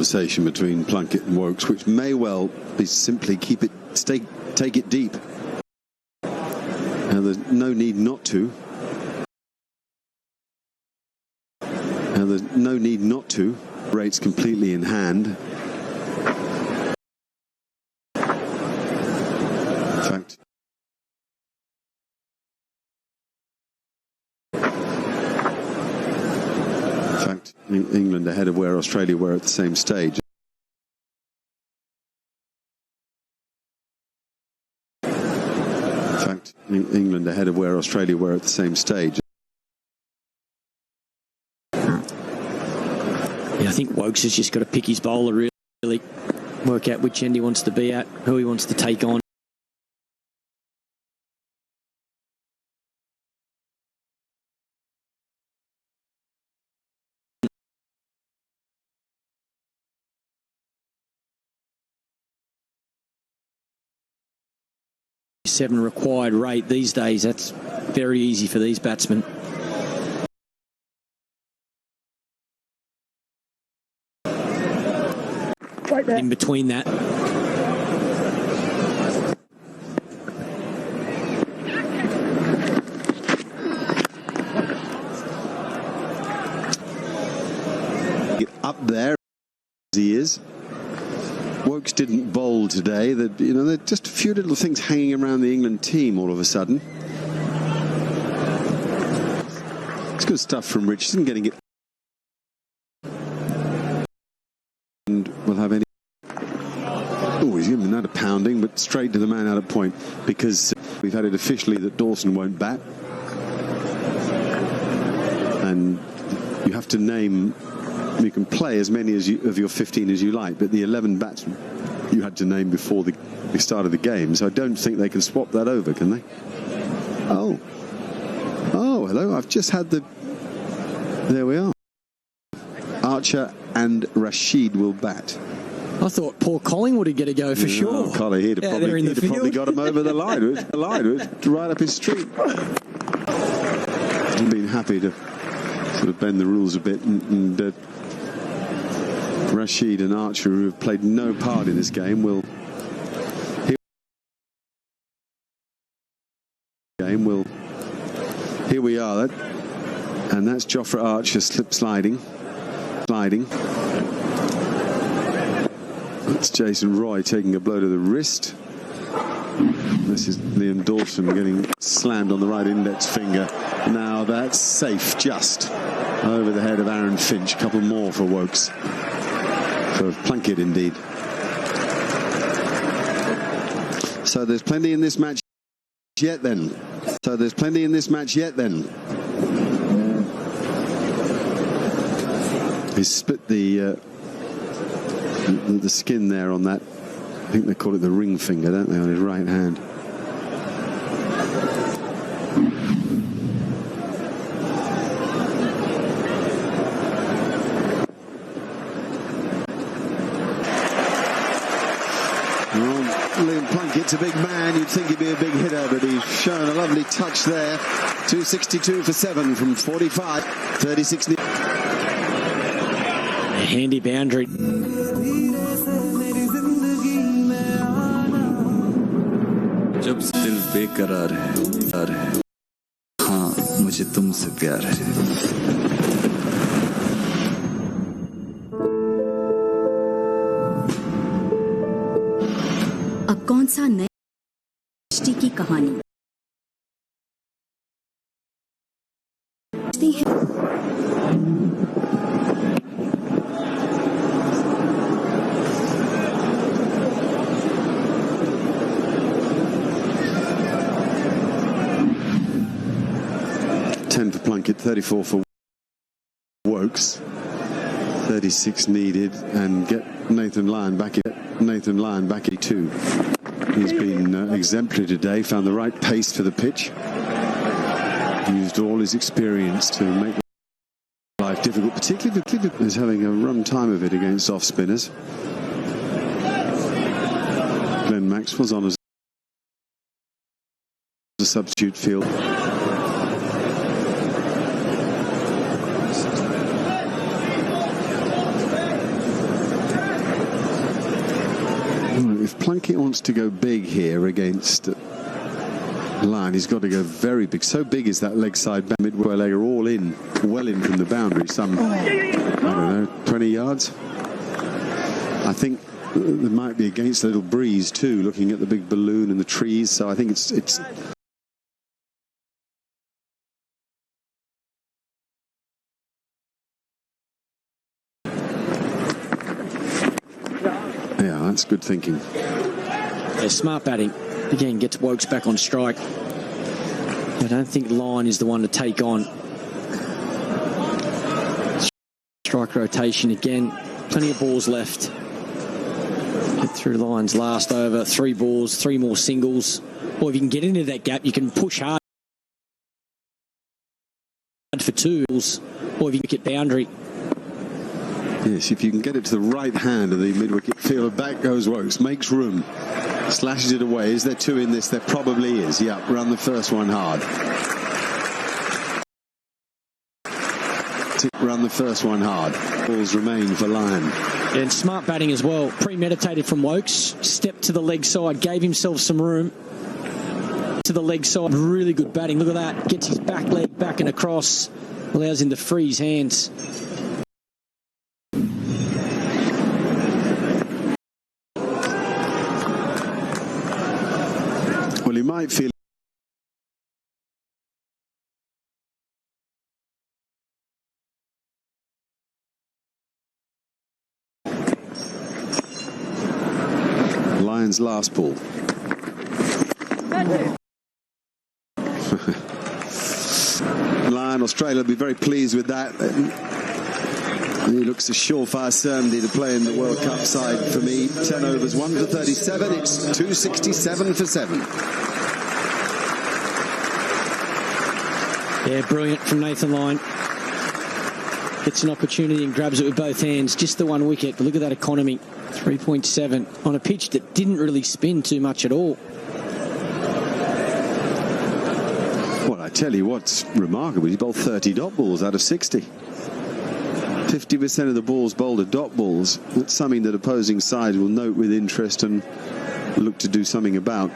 conversation between Plunkett and Wokes, which may well be simply take it deep. And there's no need not to. And there's no need not to. Rates completely in hand. In fact, England ahead of where Australia were at the same stage. England ahead of where Australia were at the same stage. Yeah, I think Wokes has just got to pick his bowler, really work out which end he wants to be at, who he wants to take on. Seven required rate these days. That's very easy for these batsmen. In between that. Up there as he is. Wokes didn't bowl today. There are just a few little things hanging around the England team all of a sudden. It's good stuff from Richardson, getting it. And we'll have any. Oh, he's given another pounding, but straight to the man out at point, because we've had it officially that Dawson won't bat. And you have to name. You can play as many of your 15 as you like, but the 11 batsmen you had to name before the start of the game, so I don't think they can swap that over, can they? Oh, hello, I've just had the... There we are. Archer and Rashid will bat. I thought Paul Collingwood would get a go for sure. Collie, he'd have probably got him over the line. It was right up his street. I've been happy to sort of bend the rules a bit and Rashid and Archer, who have played no part in this game, will here we are, and that's Jofra Archer sliding. That's Jason Roy taking a blow to the wrist. This is Liam Dawson getting slammed on the right index finger. Now that's safe, just over the head of Aaron Finch. A couple more for Wokes. For Plunkett, indeed. So there's plenty in this match yet then. He's split the skin there on that. I think they call it the ring finger, don't they, on his right hand. Liam Plunkett's a big man. You'd think he'd be a big hitter, but he's shown a lovely touch there. 262 for 7 from 45. 36. A handy boundary. जब दिल बेकरार है हाँ मुझे तुमसे प्यार है अब कौन सा नई सृष्टि की कहानी For Plunkett, 34 for Wokes, 36 needed, and get Nathan Lyon back at 2. He's been exemplary today, found the right pace for the pitch, used all his experience to make life difficult, particularly is having a run time of it against off spinners. Glenn Maxwell's on as a substitute field. If Plunkett wants to go big here against Lyon, he's got to go very big. So big is that leg side midway leg are all in, well in from the boundary. Some, I don't know, 20 yards. I think there might be against a little breeze too, looking at the big balloon and the trees. So I think it's. Yeah, that's good thinking. Yeah, smart batting. Again, gets Wokes back on strike. I don't think Lyon is the one to take on. Strike rotation again. Plenty of balls left. Get through Lyon's last over. 3 balls, 3 more singles. Or if you can get into that gap, you can push hard for 2. Or if you can get boundary. Yes, if you can get it to the right hand of the mid-wicket fielder, back goes Wokes, makes room, slashes it away. Is there 2 in this? There probably is. Yeah, run the first one hard. Run the first one hard. Balls remain for Lyon. Yeah, and smart batting as well. Premeditated from Wokes. Stepped to the leg side, gave himself some room. To the leg side, really good batting. Look at that. Gets his back leg back and across. Allows him to free his hands. Well, he might feel Lyon's last ball. Lyon, Australia will be very pleased with that. He looks a surefire certainty to play in the World Cup side for me. 10 overs, 1 for 37. It's 267 for 7. Yeah, brilliant from Nathan Lyon. Gets an opportunity and grabs it with both hands. Just the 1 wicket. But look at that economy. 3.7 on a pitch that didn't really spin too much at all. Well, I tell you what's remarkable. He bowled 30 dot balls out of 60. 50% of the balls bowled are dot balls. That's something that opposing sides will note with interest and look to do something about.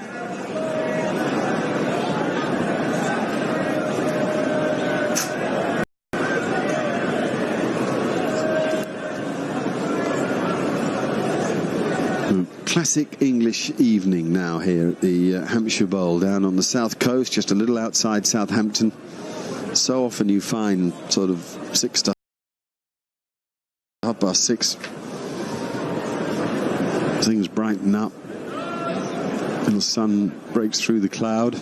Classic English evening now here at the Hampshire Bowl down on the south coast, just a little outside Southampton. So often you find sort of 6 to 6. Things brighten up. Little sun breaks through the cloud.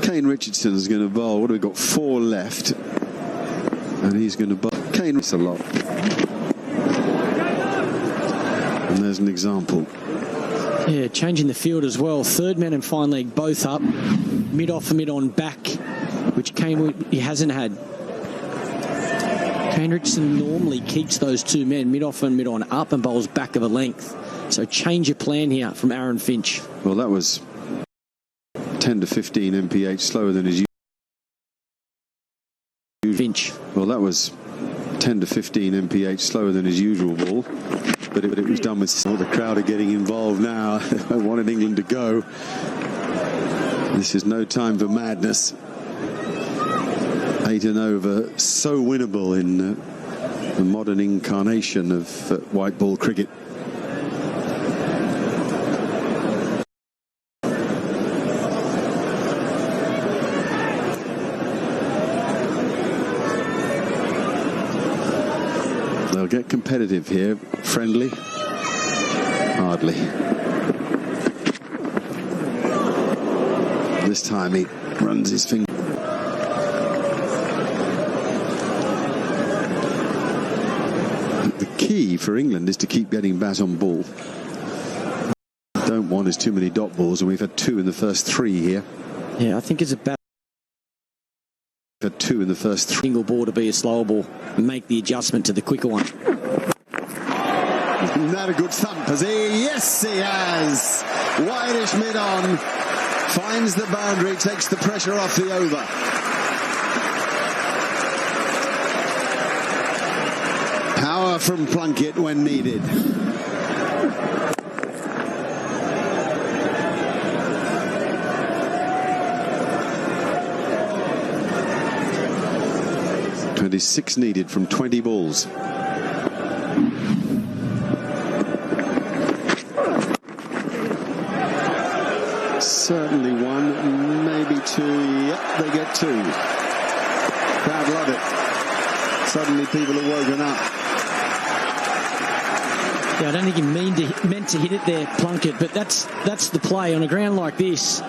Kane Richardson is going to bowl. What have we got? 4 left. And he's going to bowl. Kane is a lot. And there's an example. Yeah, changing the field as well. Third man and fine leg both up. Mid off and mid on back, which Kane he hasn't had. Kane Richardson normally keeps those 2 men mid off and mid on up and bowls back of a length. So change your plan here from Aaron Finch. Well, that was 10 to 15 mph slower than his usual. Finch. Well, that was 10 to 15 mph slower than his usual ball. But it was done with the crowd are getting involved now. I wanted England to go. This is no time for madness. 8 and over, so winnable in the modern incarnation of white ball cricket. They'll get competitive here. Friendly? Hardly. This time he runs his finger. The key for England is to keep getting bat on ball. Don't want is too many dot balls, and we've had 2 in the first 3 here. Yeah, I think it's a bat. We've had 2 in the first 3. Single ball to be a slower ball and make the adjustment to the quicker one. Isn't that a good thump? Has he? Yes, he has. Whitish mid on. Finds the boundary, takes the pressure off the over. Power from Plunkett when needed. .26 needed from 20 balls. Certainly one, maybe two. Yep, they get two. Crowd love it. Suddenly people are woken up. Yeah, I don't think he meant to hit it there, Plunkett, but that's the play on a ground like this.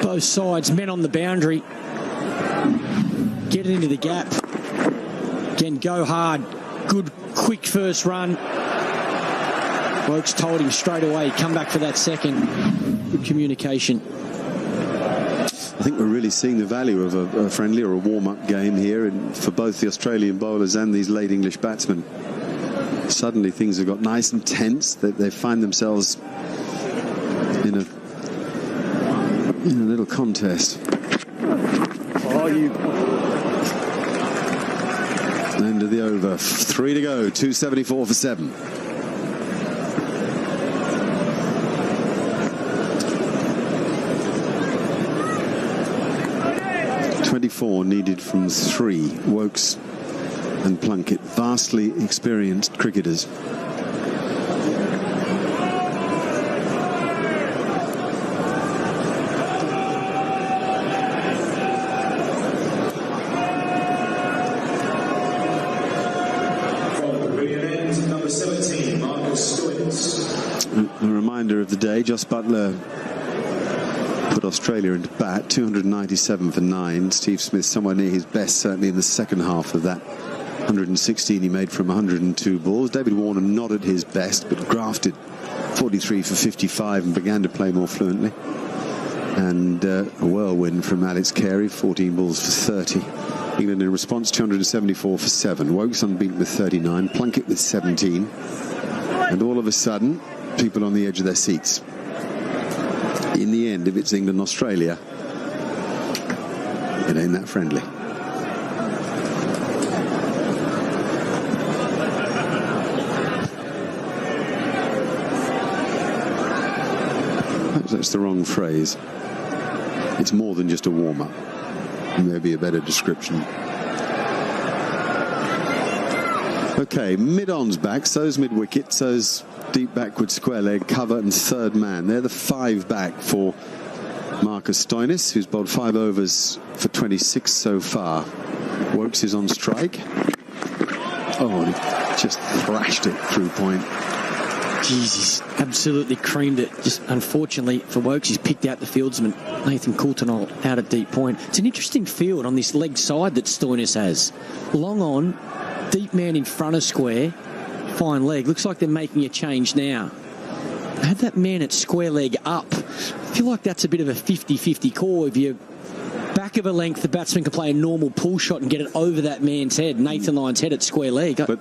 Both sides, men on the boundary. Get it into the gap. Again, go hard. Good, quick first run. Wokes told him straight away, come back for that second. Good communication. I think we're really seeing the value of a friendly or a warm-up game here for both the Australian bowlers and these late English batsmen. Suddenly things have got nice and tense. They find themselves in a little contest. End of the over. 3 to go. 274 for 7. .24 needed from 3. Wokes and Plunkett, vastly experienced cricketers. A reminder of the day, Jos Buttler put Australia into bat, 297 for 9. Steve Smith somewhere near his best, certainly in the second half of that. 116 he made from 102 balls. David Warner not at his best, but grafted 43 for 55 and began to play more fluently. And a whirlwind from Alex Carey, 14 balls for 30. England in response, 274 for 7. Wokes unbeaten with 39, Plunkett with 17. And all of a sudden, people on the edge of their seats. In the end, if it's England-Australia, it ain't that friendly. Perhaps that's the wrong phrase. It's more than just a warm-up. Maybe a better description. Okay, mid-on's back, so's mid-wicket, so's deep backward square leg, cover and third man. They're the 5 back for Marcus Stoinis, who's bowled 5 overs for 26 so far. Wokes is on strike. Oh, and he just thrashed it through point. Jesus, absolutely creamed it. Just unfortunately for Wokes, he's picked out the fieldsman, Nathan Coulton, out at deep point. It's an interesting field on this leg side that Stoinis has. Long on, deep man in front of square, fine leg. Looks like they're making a change now. Had that man at square leg up. I feel like that's a bit of a 50-50 call. If you're back of a length, the batsman can play a normal pull shot and get it over that man's head, Nathan Lyon's head at square leg. But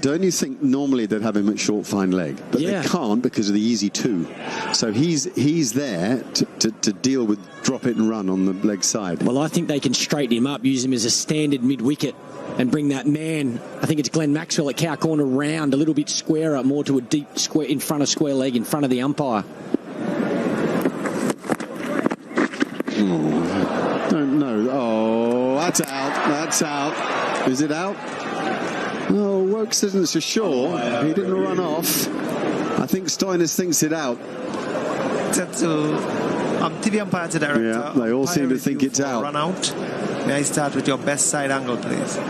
don't you think normally they'd have him at short fine leg? But they can't because of the easy 2. So he's there to deal with drop it and run on the leg side. Well, I think they can straighten him up, use him as a standard mid-wicket and bring that man, I think it's Glenn Maxwell at cow corner, round a little bit squarer, more to a deep square in front of square leg, in front of the umpire. Don't know. Oh, that's out. That's out. Is it out? No, Wokes isn't so sure. He didn't run off. I think Stoinis thinks it out. TV umpire to director. Yeah, they all seem to think it's out. Run out. May I start with your best side angle, please?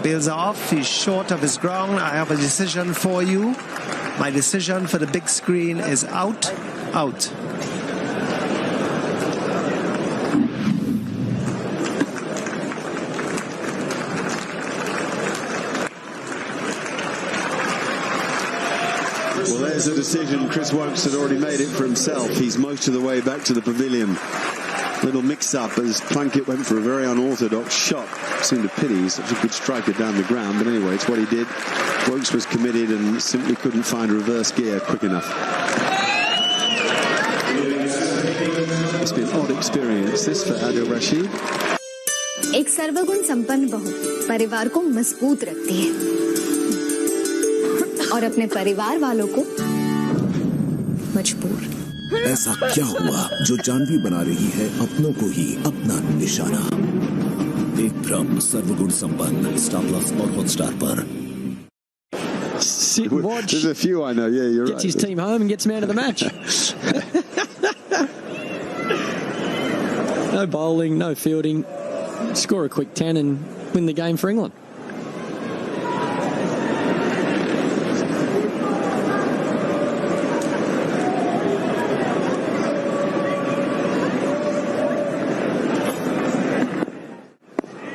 Bails off. He's short of his ground. I have a decision for you. My decision for the big screen is out. Out. Well, there's a decision. Chris Wokes had already made it for himself. He's most of the way back to the pavilion. little mix-up as Plunkett went for a very unorthodox shot. Seemed a pity, he's such a good striker down the ground, but anyway, it's what he did. Wokes was committed and simply couldn't find reverse gear quick enough. It's been an odd experience, this, for Adil Rashid. एक सर्वगुण संपन्न बहू परिवार को मजबूत रखती है और अपने परिवार वालों को मजबूर। ऐसा क्या हुआ जो जानवी बना रही है अपनों को ही अपना निशाना? एक भ्रम सर्वगुण संपन्न स्टार प्लस और हॉटस्टार पर। Sit and watch. There's a few I know, yeah, you're gets right. Gets his team home and gets man of the match. No bowling, no fielding. Score a quick 10 and win the game for England.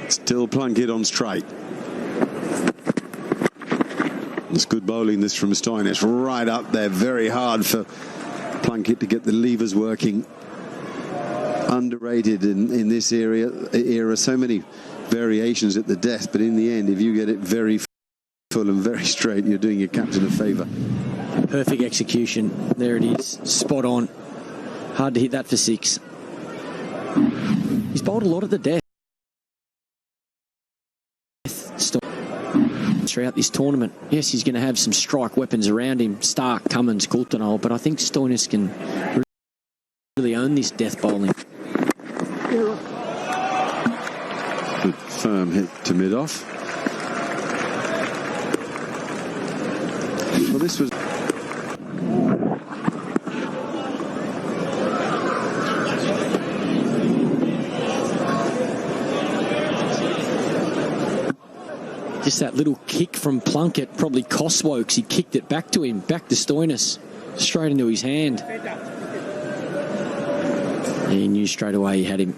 Still Plunkett on strike. It's good bowling this from Stoynes. It's right up there, very hard for Plunkett to get the levers working. Underrated in this era, so many variations at the death, but in the end, if you get it very full and very straight, you're doing your captain a favour. Perfect execution. There it is. Spot on. Hard to hit that for 6. He's bowled a lot at the death throughout this tournament. Yes, he's going to have some strike weapons around him, Stark, Cummins, Coulter, but I think Stoynes can really own this death bowling. Good firm hit to mid-off. Well, this was... Just that little kick from Plunkett probably cost Wokes. He kicked it back to him, back to Stoynes, straight into his hand. He knew straight away he had him.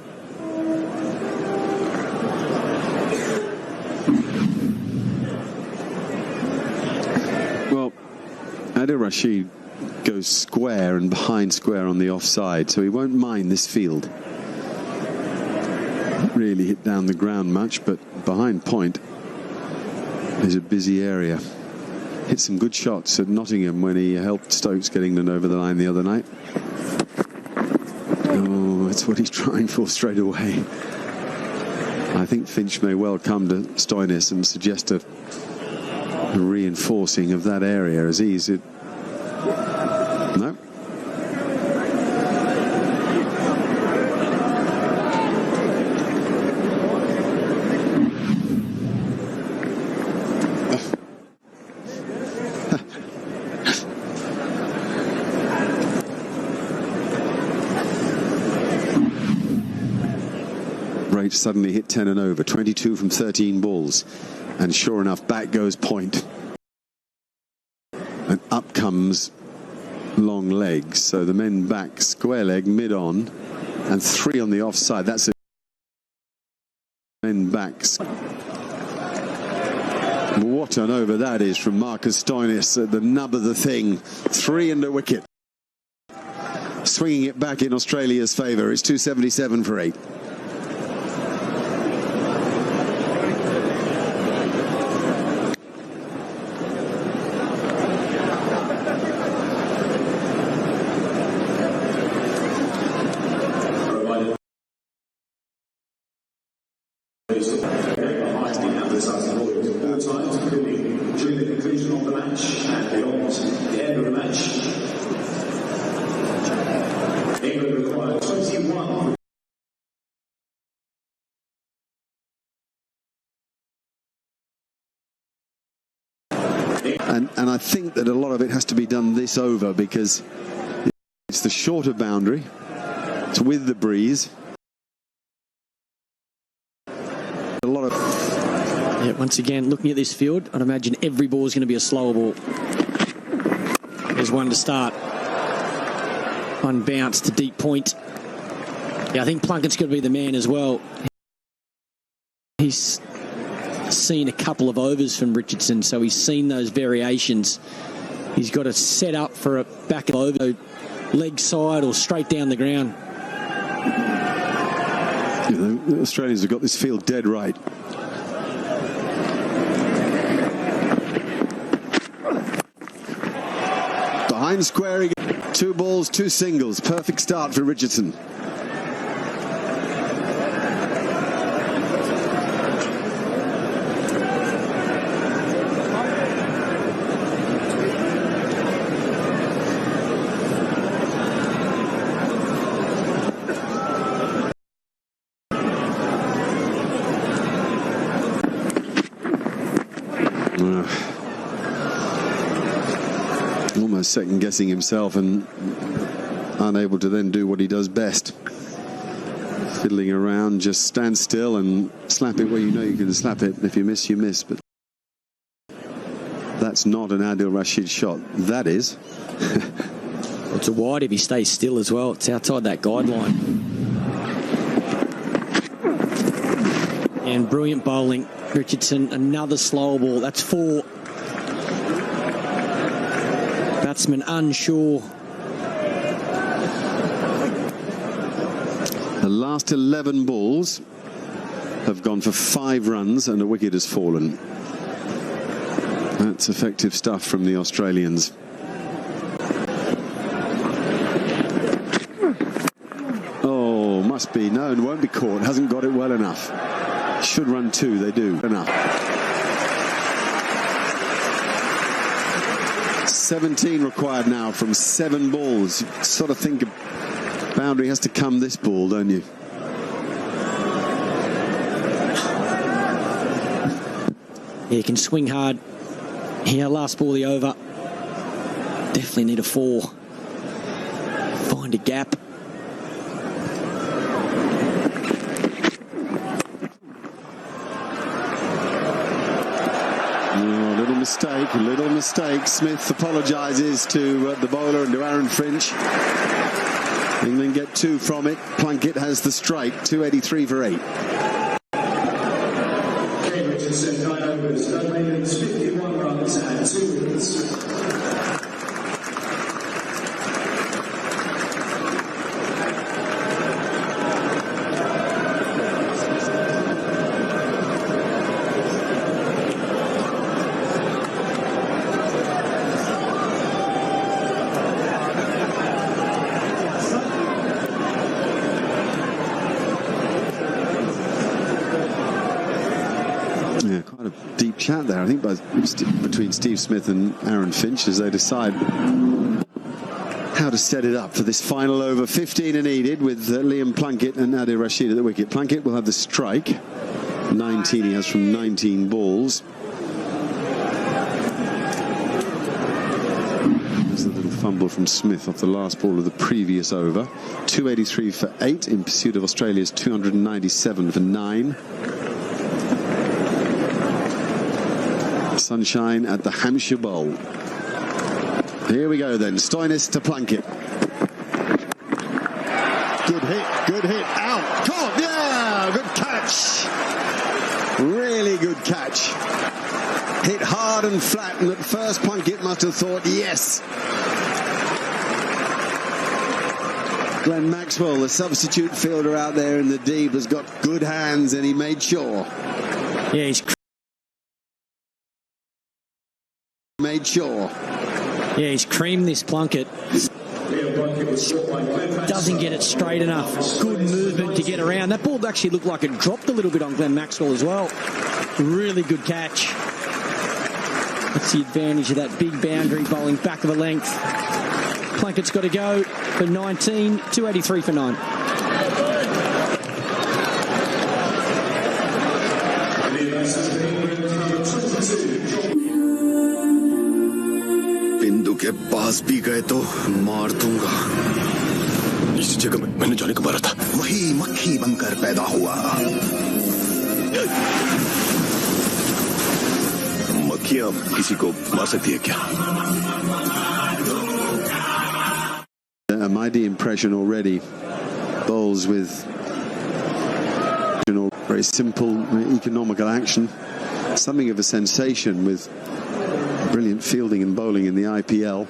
Well, Adil Rashid goes square and behind square on the offside, so he won't mind this field. Not really hit down the ground much, but behind point is a busy area. Hit some good shots at Nottingham when he helped Stokes get England over the line the other night. Oh, that's what he's trying for straight away. I think Finch may well come to Stoynes and suggest a reinforcing of that area as he's it. No. Suddenly hit 10 and over, 22 from 13 balls, and sure enough, back goes point, and up comes long legs. So the men back square leg mid on, and 3 on the offside. That's a men back. What an over that is from Marcus Stoynes at the nub of the thing. 3 and a wicket, swinging it back in Australia's favour. It's 277 for 8. And I think that a lot of it has to be done this over because it's the shorter boundary, it's with the breeze. A lot of... Yeah, once again, looking at this field, I'd imagine every ball is going to be a slower ball. There's one to start. One bounce to deep point. Yeah, I think Plunkett's got to be the man as well. He's seen a couple of overs from Richardson, so he's seen those variations. He's got to set up for a back over, leg side or straight down the ground. the Australians have got this field dead right. Behind squaring, 2 balls, 2 singles. Perfect start for Richardson. Almost second guessing himself and unable to then do what he does best. Fiddling around, just stand still and slap it where you know you can slap it. If you miss, you miss. But that's not an Adil Rashid shot. That is. Well, it's a wide if he stays still as well. It's outside that guideline. And brilliant bowling. Richardson, another slow ball. That's 4. Batsman unsure. The last 11 balls have gone for 5 runs and a wicket has fallen. That's effective stuff from the Australians. Oh, must be. No, it won't be caught. Hasn't got it well enough. Should run 2. They do. Enough. 17 required now from 7 balls. You sort of think a boundary has to come this ball, don't you? Yeah, he can swing hard. Here, last ball of the over. Definitely need a 4. Find a gap. Little mistake. Smith apologises to the bowler and to Aaron Finch. England get 2 from it. Plunkett has the strike. 283 for 8. Cambridge has sent 9 overs, 51 runs and 2 wickets. Chat there, I think, between Steve Smith and Aaron Finch as they decide how to set it up for this final over. 15 are needed with Liam Plunkett and Adil Rashid at the wicket. Plunkett will have the strike. 19 he has from 19 balls. There's a little fumble from Smith off the last ball of the previous over. 283 for 8 in pursuit of Australia's 297 for 9. Sunshine at the Hampshire Bowl. Here we go then. Stoinis to Plunkett. Good hit. Out. Caught. Yeah, good catch. Really good catch. Hit hard and flat, and at first Plunkett must have thought, yes. Glenn Maxwell, the substitute fielder out there in the deep, has got good hands, and he made sure. Yeah, he's creamed this Plunkett. Doesn't get it straight enough. Good movement to get around. That ball actually looked like it dropped a little bit on Glenn Maxwell as well. Really good catch. That's the advantage of that big boundary bowling back of a length. Plunkett's got to go for 19, 283 for 9. बिंदु के पास भी गए तो मार दूंगा। इसी जगह में मैंने जाने को मारा था। वही मक्खी बनकर पैदा हुआ। मक्खियां किसी को मार सकती है क्या? A mighty impression already. Bowls with very simple, very economical action. Something of a sensation with brilliant fielding and bowling in the IPL.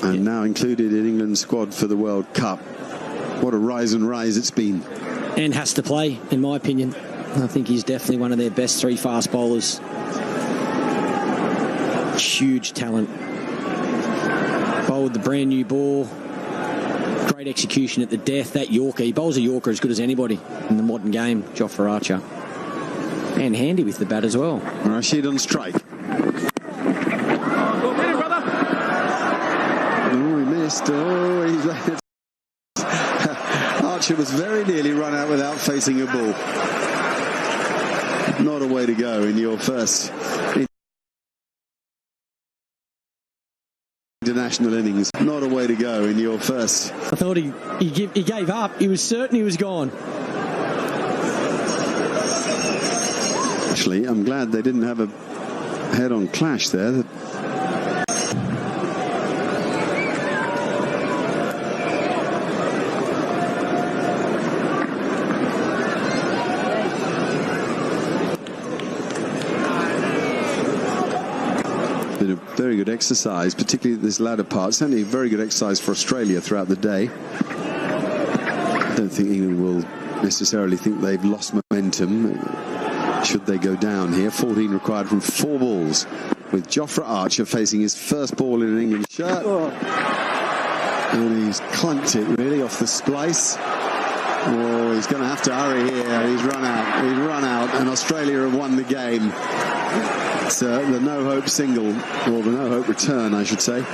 And now included in England's squad for the World Cup. What a rise and rise it's been. And has to play, in my opinion. I think he's definitely one of their best three fast bowlers. Huge talent. Bowled the brand new ball. Great execution at the death. That Yorker, he bowls a Yorker as good as anybody in the modern game, Jofra Archer. And handy with the bat as well. Rashid on strike. Oh, he missed. Oh, he's Archer was very nearly run out without facing a ball. Not a way to go in your first international innings. Not a way to go in your first. I thought he gave up. He was certain he was gone. Actually, I'm glad they didn't have a head-on clash there. Been a very good exercise, particularly this latter part. Certainly a very good exercise for Australia throughout the day. I don't think England will necessarily think they've lost momentum should they go down here. 14 required from 4 balls, with Jofra Archer facing his first ball in an England shirt. And he's clunked it really off the splice. Oh, he's going to have to hurry here. He's run out. He's run out, and Australia have won the game. It's the no-hope single, or the no-hope return, I should say.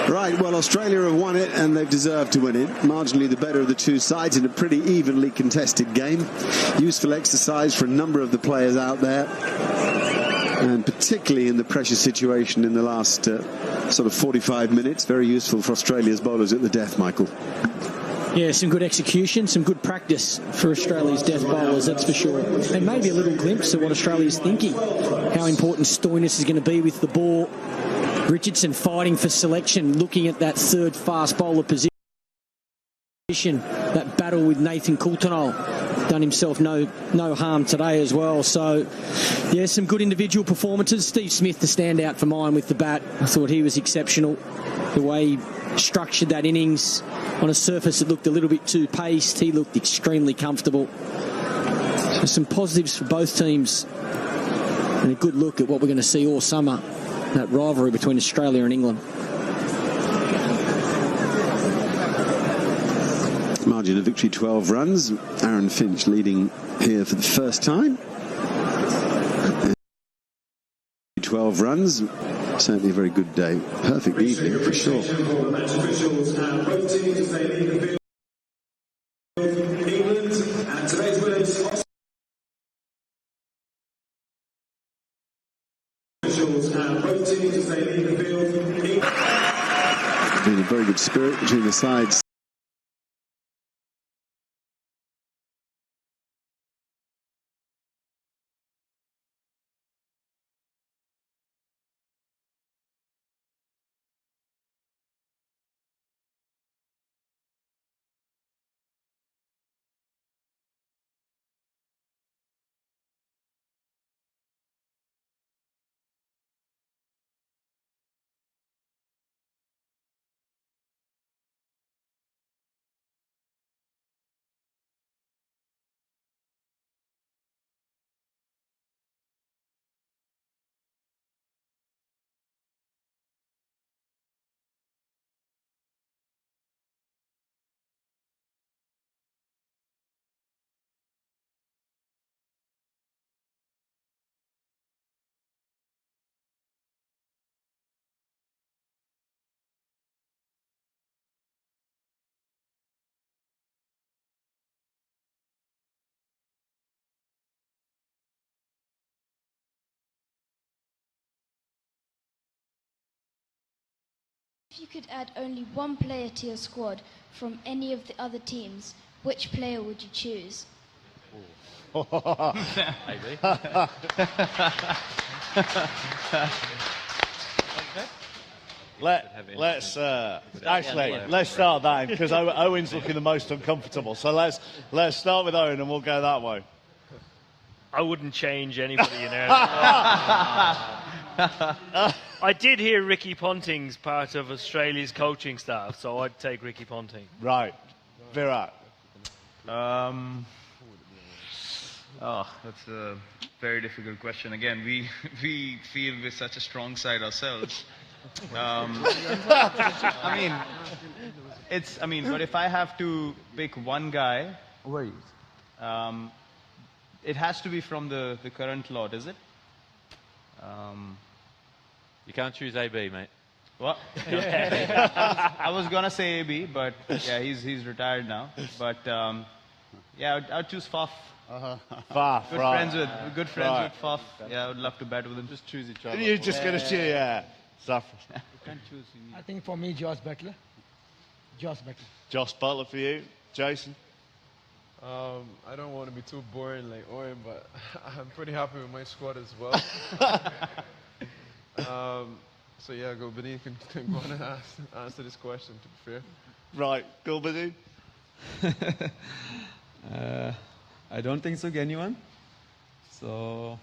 Right, well, Australia have won it, and they've deserved to win it. Marginally the better of the two sides in a pretty evenly contested game. Useful exercise for a number of the players out there, and particularly in the pressure situation in the last sort of 45 minutes. Very useful for Australia's bowlers at the death, Michael. Yeah, some good execution, some good practice for Australia's death bowlers, that's for sure. And maybe a little glimpse of what Australia's thinking, how important Stoinis is going to be with the ball. Richardson fighting for selection, looking at that third fast bowler position. That battle with Nathan Coulter done himself no harm today as well. So, yeah, some good individual performances. Steve Smith, the standout for mine with the bat. I thought he was exceptional. The way he structured that innings on a surface that looked a little bit too paced, he looked extremely comfortable. So some positives for both teams, and a good look at what we're going to see all summer, that rivalry between Australia and England. Margin of victory 12 runs. Aaron Finch leading here for the first time. 12 runs. Certainly a very good day. Perfect evening for sure. Been a very good spirit between the sides. If you could add only one player to your squad from any of the other teams, which player would you choose? Maybe. Let's start that because Owen's looking the most uncomfortable. So let's start with Owen and we'll go that way. I wouldn't change anybody in there. I did hear Ricky Ponting's part of Australia's coaching staff, so I'd take Ricky Ponting. Right. Virat. That's a very difficult question. Again, we feel we're such a strong side ourselves. But if I have to pick one guy, it has to be from the current lot, is it? You can't choose AB, mate. What? I was gonna say AB, but yeah, he's retired now. But I'd choose Faf. Faf, Good friends with Faf. Yeah, I would love to bet with him. Just choose each other. You're just going to cheer, yeah. Stuff. You can't choose. I think for me, Josh Butler. Josh Butler. Josh Butler for you. Jason? I don't want to be too boring like Owen, but I'm pretty happy with my squad as well. Gulbadin can go on and answer this question, to be fair. Right, Gulbadin? I don't think so, anyone. So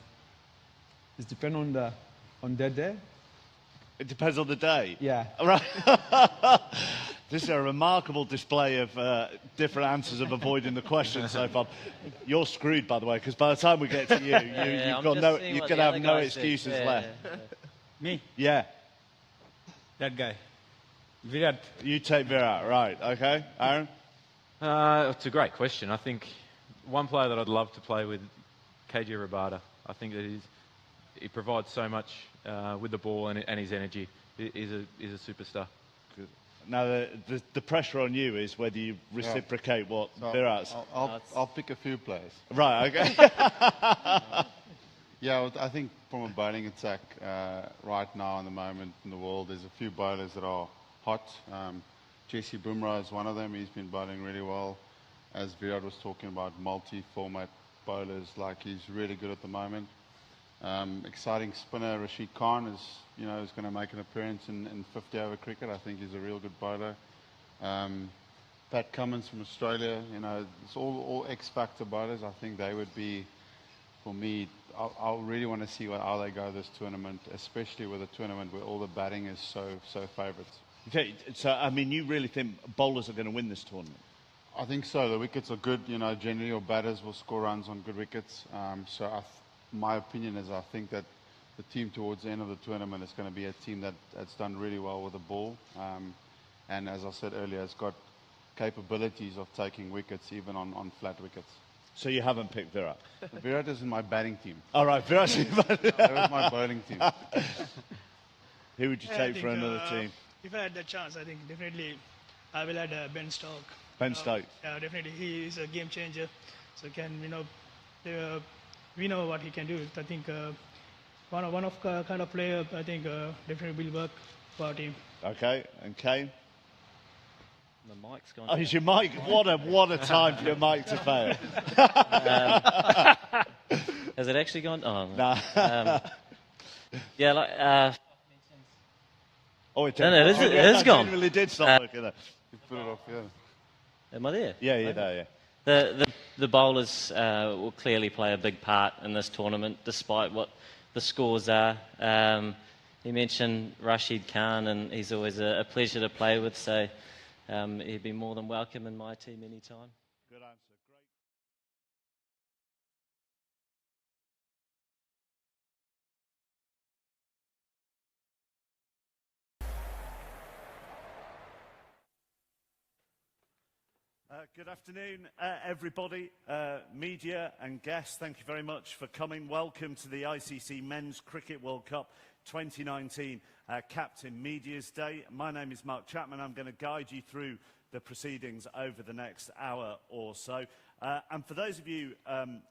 it depends on that day. It depends on the day? Yeah. Right. This is a remarkable display of different answers of avoiding the question so far. You're screwed, by the way, because by the time we get to you, you're going to have no excuses left. Me? Yeah. That guy. Virat. You take Virat, right. Okay. Aaron? It's a great question. I think one player that I'd love to play with, KG Rabada. I think that he provides so much with the ball and his energy. He's a superstar. Good. Now, the pressure on you is whether you reciprocate what Virat's... I'll pick a few players. Right, okay. I think from a bowling attack right now in the moment in the world, there's a few bowlers that are hot. Jesse Bumrah is one of them. He's been bowling really well. As Virat was talking about multi-format bowlers, he's really good at the moment. Exciting spinner Rashid Khan is going to make an appearance in 50-over cricket. I think he's a real good bowler. Pat Cummins from Australia, it's all X-factor bowlers. I think they would be, for me, I really want to see how they go this tournament, especially with a tournament where all the batting is so favourites. Okay, so, you really think bowlers are going to win this tournament? I think so. The wickets are good. Generally your batters will score runs on good wickets. My opinion is I think that the team towards the end of the tournament is going to be a team that's done really well with the ball. And as I said earlier, it's got capabilities of taking wickets even on flat wickets. So you haven't picked Virat? Virat is in my batting team. All right, Virat's in your batting That was my bowling team. Who would you take for another team? If I had the chance, I think definitely I will add Ben Stokes. Ben Stokes? Yeah, definitely. He is a game changer. So we know what he can do. I think one of kind of player, I think definitely will work for our team. Okay, and Kane? The mic's gone. Oh, is your mic? What a time for your mic to fail. Has it actually gone? Oh, no. It is gone. I genuinely did stop looking at it. You put it off, yeah. Am I there? Yeah, you're there, yeah. The bowlers will clearly play a big part in this tournament, despite what the scores are. He mentioned Rashid Khan, and he's always a pleasure to play with, so he'd be more than welcome in my team anytime. Good answer. Good afternoon, everybody, media and guests. Thank you very much for coming. Welcome to the ICC Men's Cricket World Cup 2019 Captain Media's Day. My name is Mark Chapman. I'm going to guide you through the proceedings over the next hour or so. And for those of you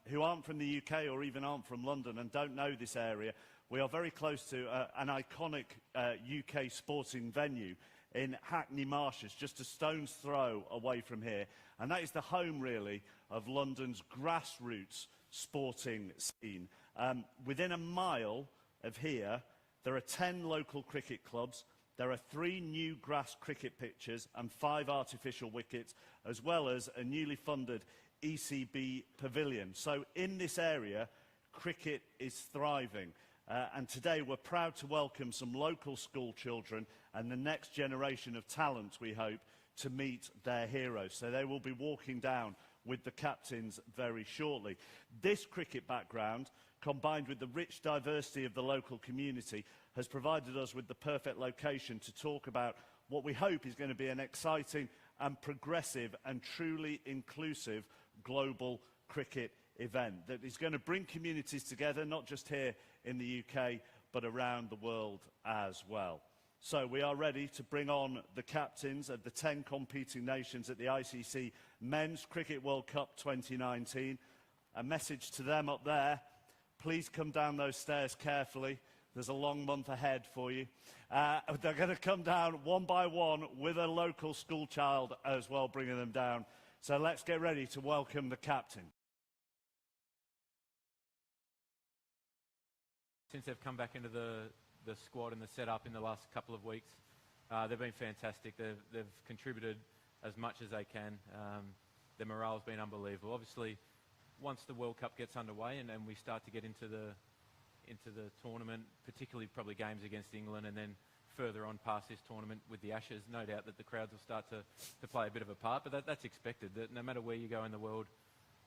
who aren't from the UK or even aren't from London and don't know this area, we are very close to an iconic UK sporting venue in Hackney Marshes, just a stone's throw away from here. And that is the home, really, of London's grassroots sporting scene. Within a mile of here, there are 10 local cricket clubs, there are 3 new grass cricket pitches and 5 artificial wickets, as well as a newly funded ECB pavilion. So in this area, cricket is thriving. And today we're proud to welcome some local school children and the next generation of talent, we hope, to meet their heroes. So they will be walking down with the captains very shortly. This cricket background, combined with the rich diversity of the local community, has provided us with the perfect location to talk about what we hope is going to be an exciting and progressive and truly inclusive global cricket event that is going to bring communities together, not just here in the UK, but around the world as well. So we are ready to bring on the captains of the 10 competing nations at the ICC Men's Cricket World Cup 2019. A message to them up there: please come down those stairs carefully. There's a long month ahead for you. They're going to come down one by one with a local school child as well, bringing them down. So let's get ready to welcome the captain. Since they've come back into the squad and the setup in the last couple of weeks, they've been fantastic. They've contributed as much as they can. Their morale's been unbelievable. Obviously, once the World Cup gets underway and we start to get into the tournament, particularly probably games against England, and then further on past this tournament with the Ashes, no doubt that the crowds will start to play a bit of a part. But that's expected. That no matter where you go in the world,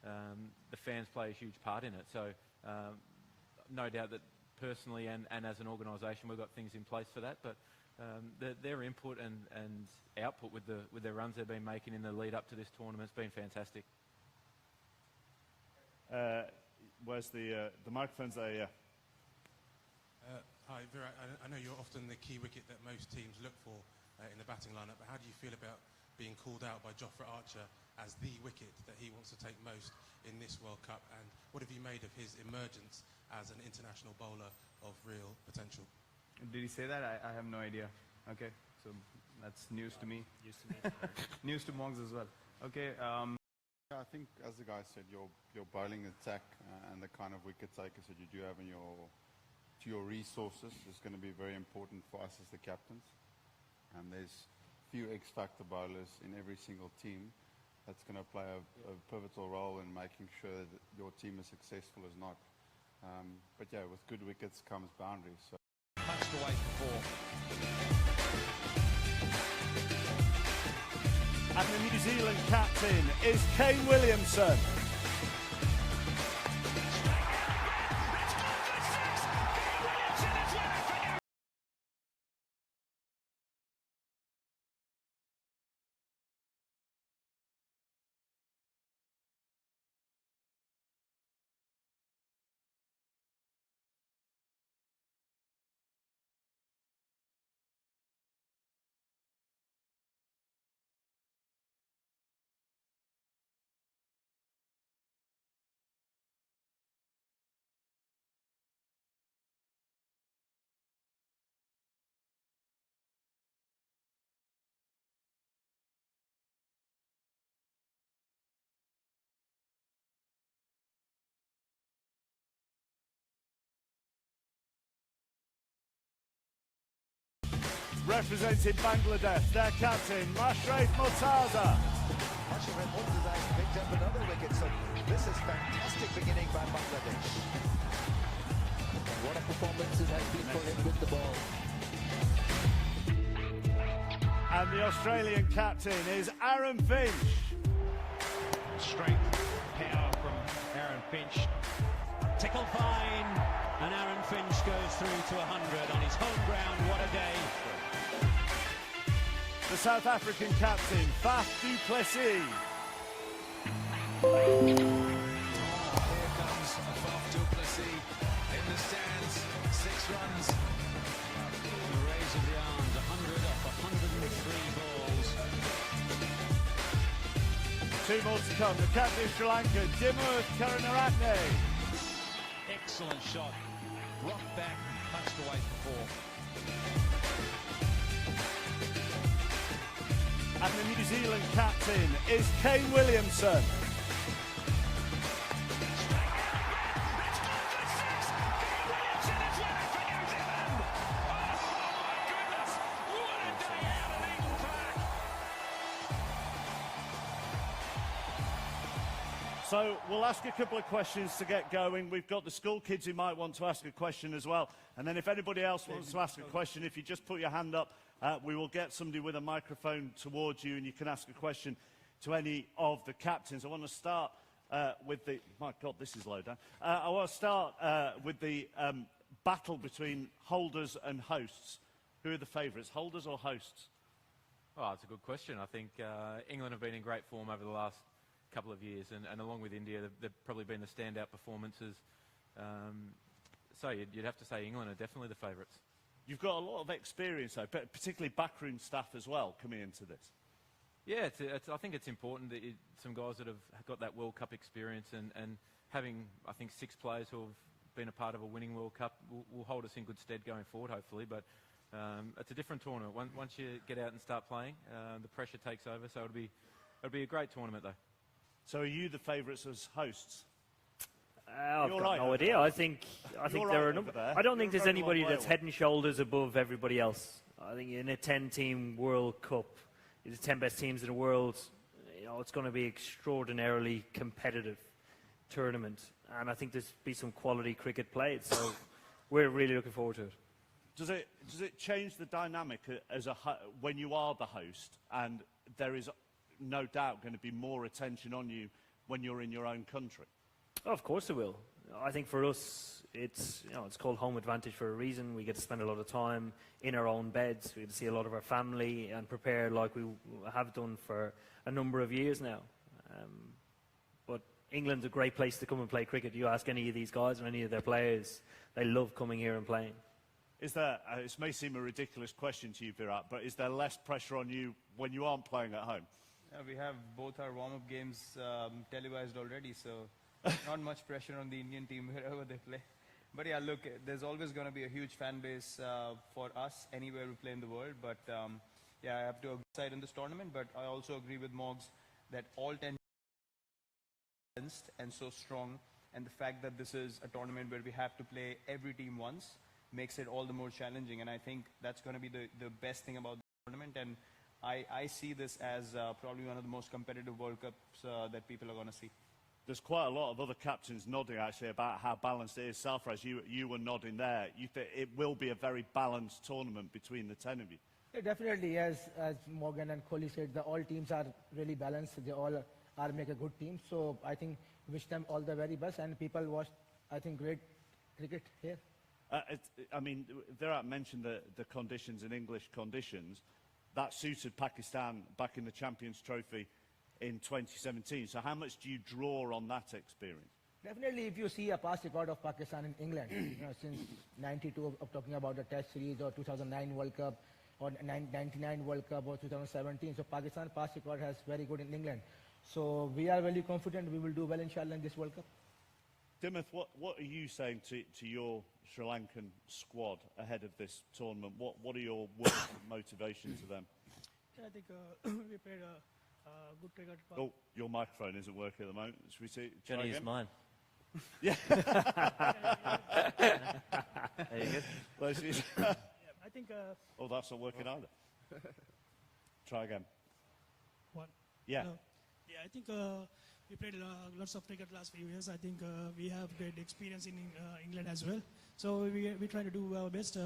the fans play a huge part in it. So no doubt that personally and as an organisation, we've got things in place for that. But their input and output with their runs they've been making in the lead up to this tournament has been fantastic. Where's the microphone's there? Yeah. Hi, Virat. I know you're often the key wicket that most teams look for in the batting lineup, but how do you feel about being called out by Jofra Archer as the wicket that he wants to take most in this World Cup? And what have you made of his emergence as an international bowler of real potential? Did he say that? I have no idea. Okay, so that's news to me. News to me. News to Monks as well. Okay. I think, as the guy said, your bowling attack and the kind of wicket takers that you do have in your resources is going to be very important for us as the captains. And there's few X-factor bowlers in every single team that's going to play a pivotal role in making sure that your team is successful as not. But yeah, with good wickets comes boundaries. So. Punched away for 4. And the New Zealand captain is Kane Williamson. Representing Bangladesh, their captain, Mashraf Mortaza. Mashraf Mortaza has picked up another wicket, so this is fantastic beginning by Bangladesh. And what a performance it has been for him with the ball. And the Australian captain is Aaron Finch. Strength, power from Aaron Finch. Tickled fine, and Aaron Finch goes through to 100 on his home ground. What a day. The South African captain, Faf du Plessis. Here comes Faf du Plessis in the stands. 6 runs. The raise of the arms, 100 off 103 balls. 2 more to come. The captain of Sri Lanka, Dimuth Karunaratne. Excellent shot. Rocked back, punched away for 4. And the New Zealand captain is Kane Williamson. So we'll ask a couple of questions to get going. We've got the school kids who might want to ask a question as well. And then if anybody else wants to ask a question, if you just put your hand up, we will get somebody with a microphone towards you and you can ask a question to any of the captains. I want to start with the... My God, this is low down. I want to start with the battle between holders and hosts. Who are the favourites, holders or hosts? Oh, that's a good question. I think England have been in great form over the last couple of years, and along with India, they've probably been the standout performances. So you'd have to say England are definitely the favourites. You've got a lot of experience, though, particularly backroom staff as well, coming into this. Yeah, I think it's important that some guys that have got that World Cup experience and having, I think, 6 players who have been a part of a winning World Cup will hold us in good stead going forward, hopefully. But it's a different tournament. Once you get out and start playing, the pressure takes over. So it'll be a great tournament, though. So are you the favourites as hosts? I've got no idea. I think there are a number. I don't think there's anybody that's head and shoulders above everybody else. I think in a 10-team World Cup, the 10 best teams in the world, it's going to be extraordinarily competitive tournament, and I think there's be some quality cricket played. So we're really looking forward to it. Does it change the dynamic as when you are the host, and there is no doubt going to be more attention on you when you're in your own country? Oh, of course it will. I think for us, it's called home advantage for a reason. We get to spend a lot of time in our own beds. We get to see a lot of our family and prepare like we have done for a number of years now. But England's a great place to come and play cricket. You ask any of these guys or any of their players, they love coming here and playing. Is there, it may seem a ridiculous question to you, Virat, but is there less pressure on you when you aren't playing at home? Yeah, we have both our warm-up games televised already, so not much pressure on the Indian team wherever they play. But yeah, look, there's always going to be a huge fan base for us anywhere we play in the world. But yeah, I have to agree in this tournament, but I also agree with Moggs that all 10 balanced and so strong, and the fact that this is a tournament where we have to play every team once makes it all the more challenging. And I think that's going to be the best thing about the tournament. And I see this as probably one of the most competitive World Cups that people are going to see. There's quite a lot of other captains nodding, actually, about how balanced it is. Sarfraz, you were nodding there. You think it will be a very balanced tournament between the 10 of you? Yeah, definitely. As Morgan and Kohli said, all teams are really balanced. They all are make a good team. So I think wish them all the very best. And people watch, I think, great cricket here. I mean, Virat mentioned the conditions and English conditions. That suited Pakistan back in the Champions Trophy in 2017. So how much do you draw on that experience? Definitely, if you see a past record of Pakistan in England, since 92, of talking about the Test series, or 2009 World Cup, or 99 World Cup, or 2017. So Pakistan past record has very good in England. So we are very confident we will do well, inshallah, in this World Cup. Dimith, what are you saying to your Sri Lankan squad ahead of this tournament? What are your words of motivation to them? I think we played a good cricket. Oh, your microphone isn't working at the moment. Should we see? Johnny, use mine. Yeah. There you go. Well, yeah, I think. Oh, that's not working either. Try again. What? Yeah. Yeah, I think we played lots of cricket last few years. I think we have great experience in England as well. So we try to do our best.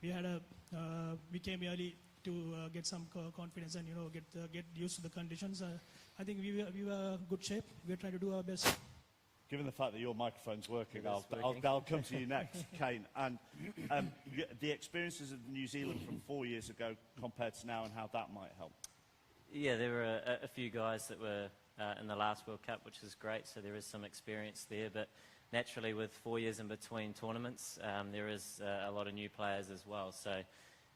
We came early to get some confidence and get used to the conditions. I think we were good shape. We're trying to do our best. Given the fact that your microphone's working, I'll come to you next, Kane. And the experiences of New Zealand from 4 years ago compared to now, and how that might help. Yeah, there were a few guys that were in the last World Cup, which is great, so there is some experience there. But naturally, with 4 years in between tournaments, there is a lot of new players as well. So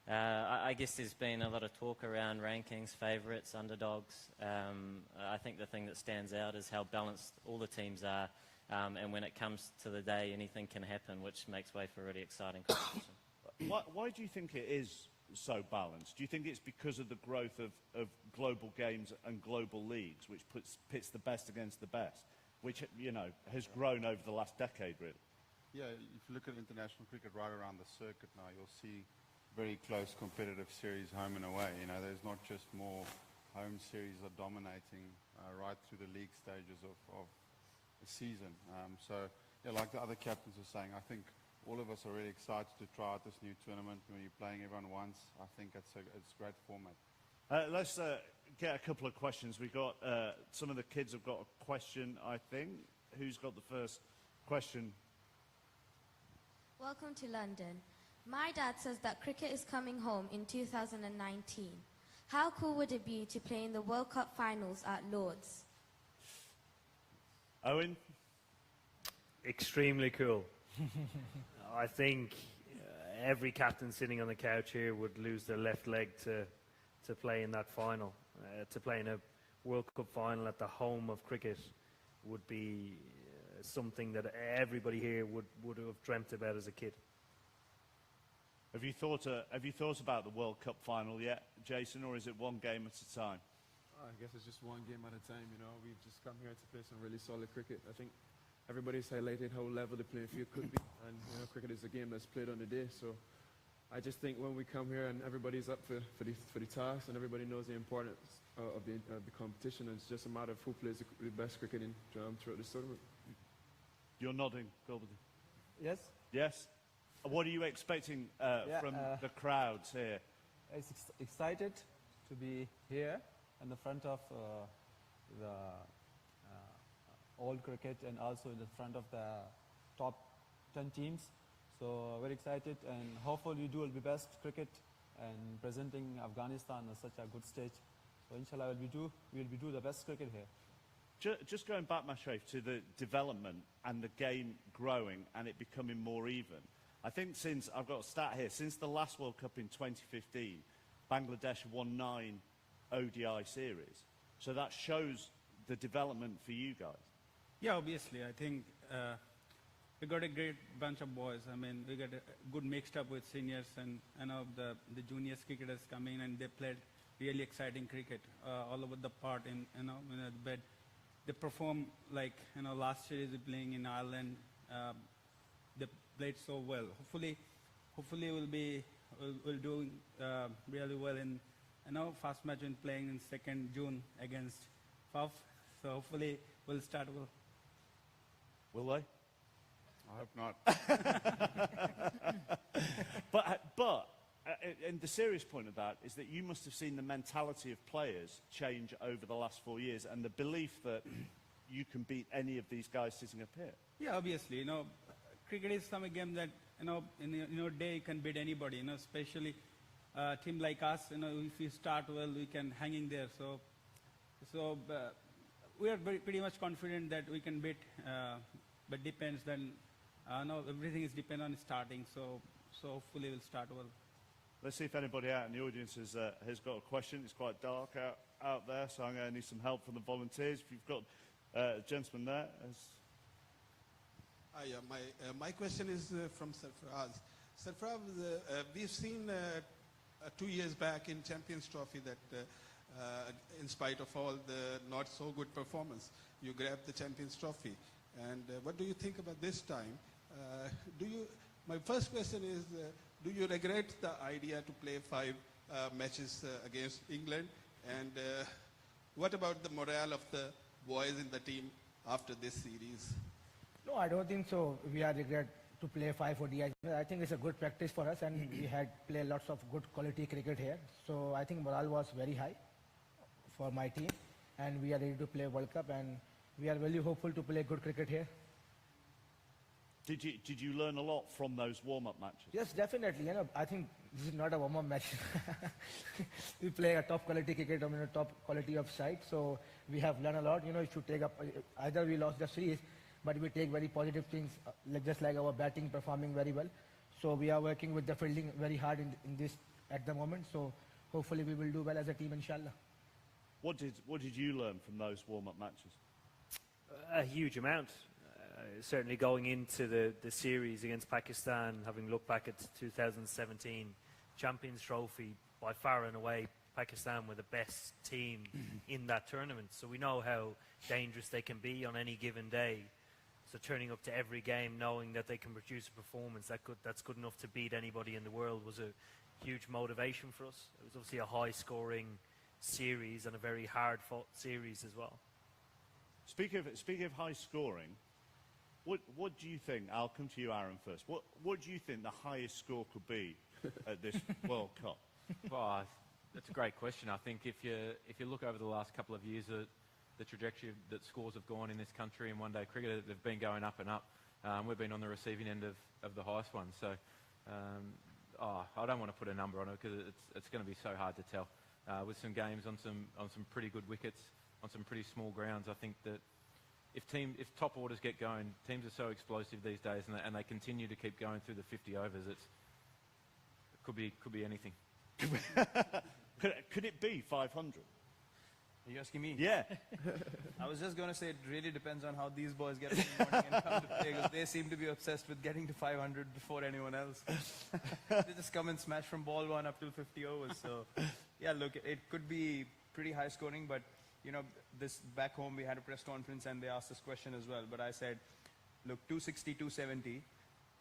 I guess there's been a lot of talk around rankings, favourites, underdogs. I think the thing that stands out is how balanced all the teams are. And when it comes to the day, anything can happen, which makes way for a really exciting competition. Why do you think it is so balanced? Do you think it's because of the growth of global games and global leagues, which pits the best against the best, which, has grown over the last decade, really? Yeah, if you look at international cricket right around the circuit now, you'll see very close competitive series home and away. There's not just more home series are dominating right through the league stages of season. So, yeah, like the other captains are saying, I think all of us are really excited to try out this new tournament. When you're playing everyone once, I think it's a great format. Let's get a couple of questions. We've got, some of the kids have got a question, I think. Who's got the first question? Welcome to London. My dad says that cricket is coming home in 2019. How cool would it be to play in the World Cup finals at Lord's? Owen? Extremely cool. I think every captain sitting on the couch here would lose their left leg to play in that final. To play in a World Cup final at the home of cricket would be something that everybody here would have dreamt about as a kid. Have you thought about the World Cup final yet, Jason, or is it one game at a time? I guess it's just one game at a time, you know. We've just come here to play some really solid cricket. I think everybody's highlighted how level the playing field could be, and you know, cricket is a game that's played on the day. So I just think when we come here and everybody's up for the task and everybody knows the importance of the competition, it's just a matter of who plays the best cricket throughout this tournament. You're nodding, Gilbert. Yes. Yes. What are you expecting from the crowds here? It's excited to be here in the front of the old cricket and also in the front of the top 10 teams. So very excited, and hopefully we do the best cricket and presenting Afghanistan on such a good stage. So inshallah we'll do the best cricket here. Just going back, Mashraf, to the development and the game growing and it becoming more even. I think since, I've got a stat here, since the last World Cup in 2015, Bangladesh won 9 ODI series. So that shows the development for you guys. Yeah, obviously. I think we got a great bunch of boys. I mean, we got a good mixed up with seniors, and you know, the juniors cricketers come in and they played really exciting cricket all over the part in the bed. They perform like, you know, last series playing in Ireland. They played so well. Hopefully we'll do really well in, you know, first match in playing in 2nd June against Puff. So hopefully we'll start well. Will they? I hope not. But and the serious point of that is that you must have seen the mentality of players change over the last 4 years and the belief that you can beat any of these guys sitting up here. Yeah, obviously, you know, cricket is some game that, you know, in your day you can beat anybody, you know, especially a team like us, you know, if we start well, we can hang in there. So we are pretty much confident that we can beat, but depends then, no, everything is dependent on starting, so hopefully we'll start well. Let's see if anybody out in the audience has got a question. It's quite dark out there, so I'm going to need some help from the volunteers. If you've got a gentleman there. My question is from Sarfaraz. Sarfaraz, we've seen 2 years back in Champions Trophy that in spite of all the not so good performance, you grabbed the Champions Trophy. And what do you think about this time? My first question is, do you regret the idea to play 5 matches against England? And what about the morale of the boys in the team after this series? No, I don't think so. We are regret to play 5 ODIs. I think it's a good practice for us, and we had played lots of good quality cricket here. So I think morale was very high for my team, and we are ready to play World Cup, and we are really hopeful to play good cricket here. Did you learn a lot from those warm-up matches? Yes, definitely. You know, I think this is not a warm-up match. We play a top quality cricket, top quality of side. So we have learned a lot. You know, if you take up, either we lost the series, but we take very positive things, just like our batting performing very well. So we are working with the fielding very hard in this at the moment. So hopefully we will do well as a team, inshallah. What did you learn from those warm-up matches? A huge amount. Certainly going into the series against Pakistan, having looked back at 2017 Champions Trophy, by far and away Pakistan were the best team in that tournament. So we know how dangerous they can be on any given day. So turning up to every game knowing that they can produce a performance that's good enough to beat anybody in the world was a huge motivation for us. It was obviously a high-scoring series and a very hard-fought series as well. Speaking of high scoring, what do you think? I'll come to you, Aaron, first. What do you think the highest score could be at this World Cup? Well, that's a great question. I think if you look over the last couple of years, the trajectory that scores have gone in this country in one-day cricket, they've been going up and up. We've been on the receiving end of the highest one. So I don't want to put a number on it because it's going to be so hard to tell. With some games on some pretty good wickets, on some pretty small grounds, I think that if top orders get going, teams are so explosive these days, and they continue to keep going through the 50 overs. It could be anything. Could it be 500? Are you asking me? Yeah. I was just going to say it really depends on how these boys get up in the morning and come to play, because they seem to be obsessed with getting to 500 before anyone else. They just come and smash from ball one up till 50 overs. So, yeah, look, it could be pretty high scoring, but, you know, this back home we had a press conference and they asked this question as well. But I said, look, 260, 270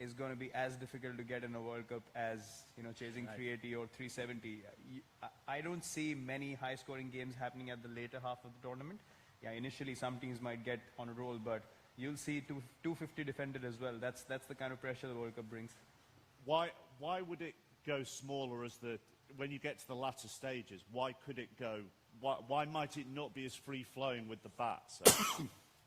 is going to be as difficult to get in a World Cup as, you know, chasing 380 or 370. I don't see many high-scoring games happening at the later half of the tournament. Yeah, initially some teams might get on a roll, but you'll see 250 defended as well. That's the kind of pressure the World Cup brings. Why would it go smaller when you get to the latter stages? Why could it go? Why might it not be as free-flowing with the bats?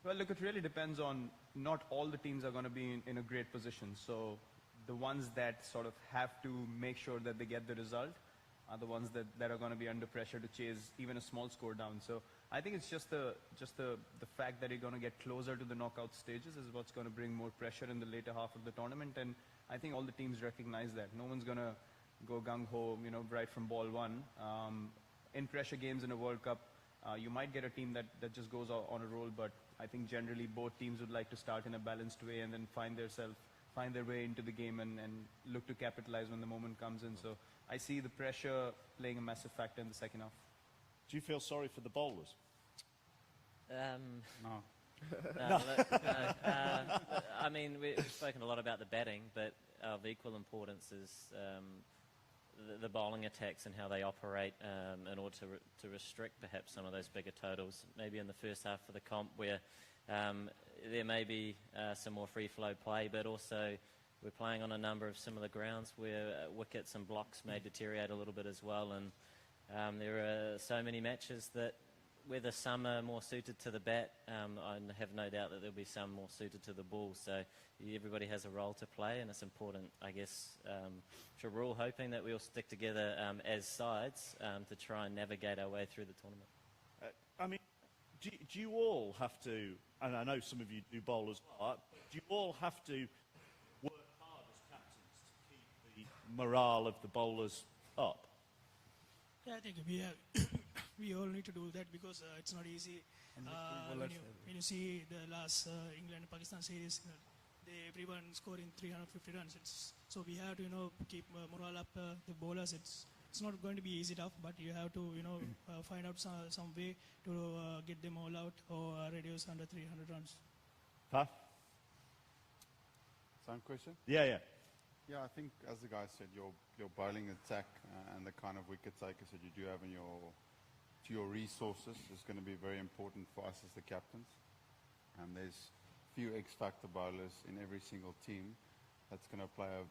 Well, look, it really depends on, not all the teams are going to be in a great position. So the ones that sort of have to make sure that they get the result are the ones that are going to be under pressure to chase even a small score down. So I think it's just the fact that you're going to get closer to the knockout stages is what's going to bring more pressure in the later half of the tournament. And I think all the teams recognize that. No one's going to go gung-ho, you know, right from ball one. In pressure games in a World Cup, you might get a team that just goes on a roll, but I think generally both teams would like to start in a balanced way and then find their way into the game and look to capitalize when the moment comes in. So I see the pressure playing a massive factor in the second half. Do you feel sorry for the bowlers? No. No. I mean, we've spoken a lot about the batting, but of equal importance is the bowling attacks and how they operate in order to restrict perhaps some of those bigger totals. Maybe in the first half of the comp where there may be some more free-flow play, but also we're playing on a number of similar grounds where wickets and blocks may deteriorate a little bit as well. And there are so many matches that whether some are more suited to the bat, I have no doubt that there'll be some more suited to the ball. So everybody has a role to play, and it's important, I guess. We're all hoping that we all stick together as sides to try and navigate our way through the tournament. I mean, do you all have to, and I know some of you do bowl as well, do you all have to work hard as captains to keep the morale of the bowlers up? Yeah, I think we all need to do that because it's not easy. When you see the last England-Pakistan series, everyone scoring 350 runs. So we have to, keep morale up the bowlers. It's not going to be easy enough, but you have to, find out some way to get them all out or reduce under 300 runs. Huh? Same question? Yeah. Yeah, I think, as the guy said, your bowling attack and the kind of wicket takers that you do have in your resources is going to be very important for us as the captains. And there's few X-factor bowlers in every single team that's going to play a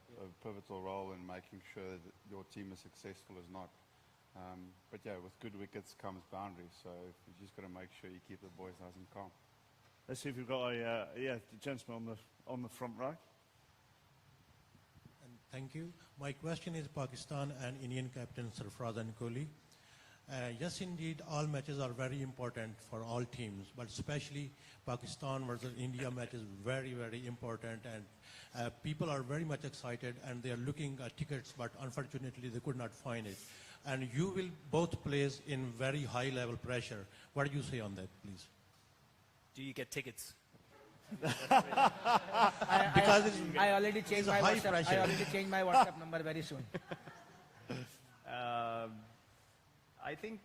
pivotal role in making sure that your team is successful as not. But yeah, with good wickets comes boundaries, so you just got to make sure you keep the boys nice and calm. Let's see if we've got the gentleman on the front row. Thank you. My question is Pakistan and Indian captain Sarfaraz and Kohli. Yes, indeed, all matches are very important for all teams, but especially Pakistan versus India match is very, very important, and people are very much excited, and they are looking at tickets, but unfortunately they could not find it. And you will both place in very high level pressure. What do you say on that, please? Do you get tickets? I already changed my WhatsApp. I already changed my WhatsApp number very soon. I think,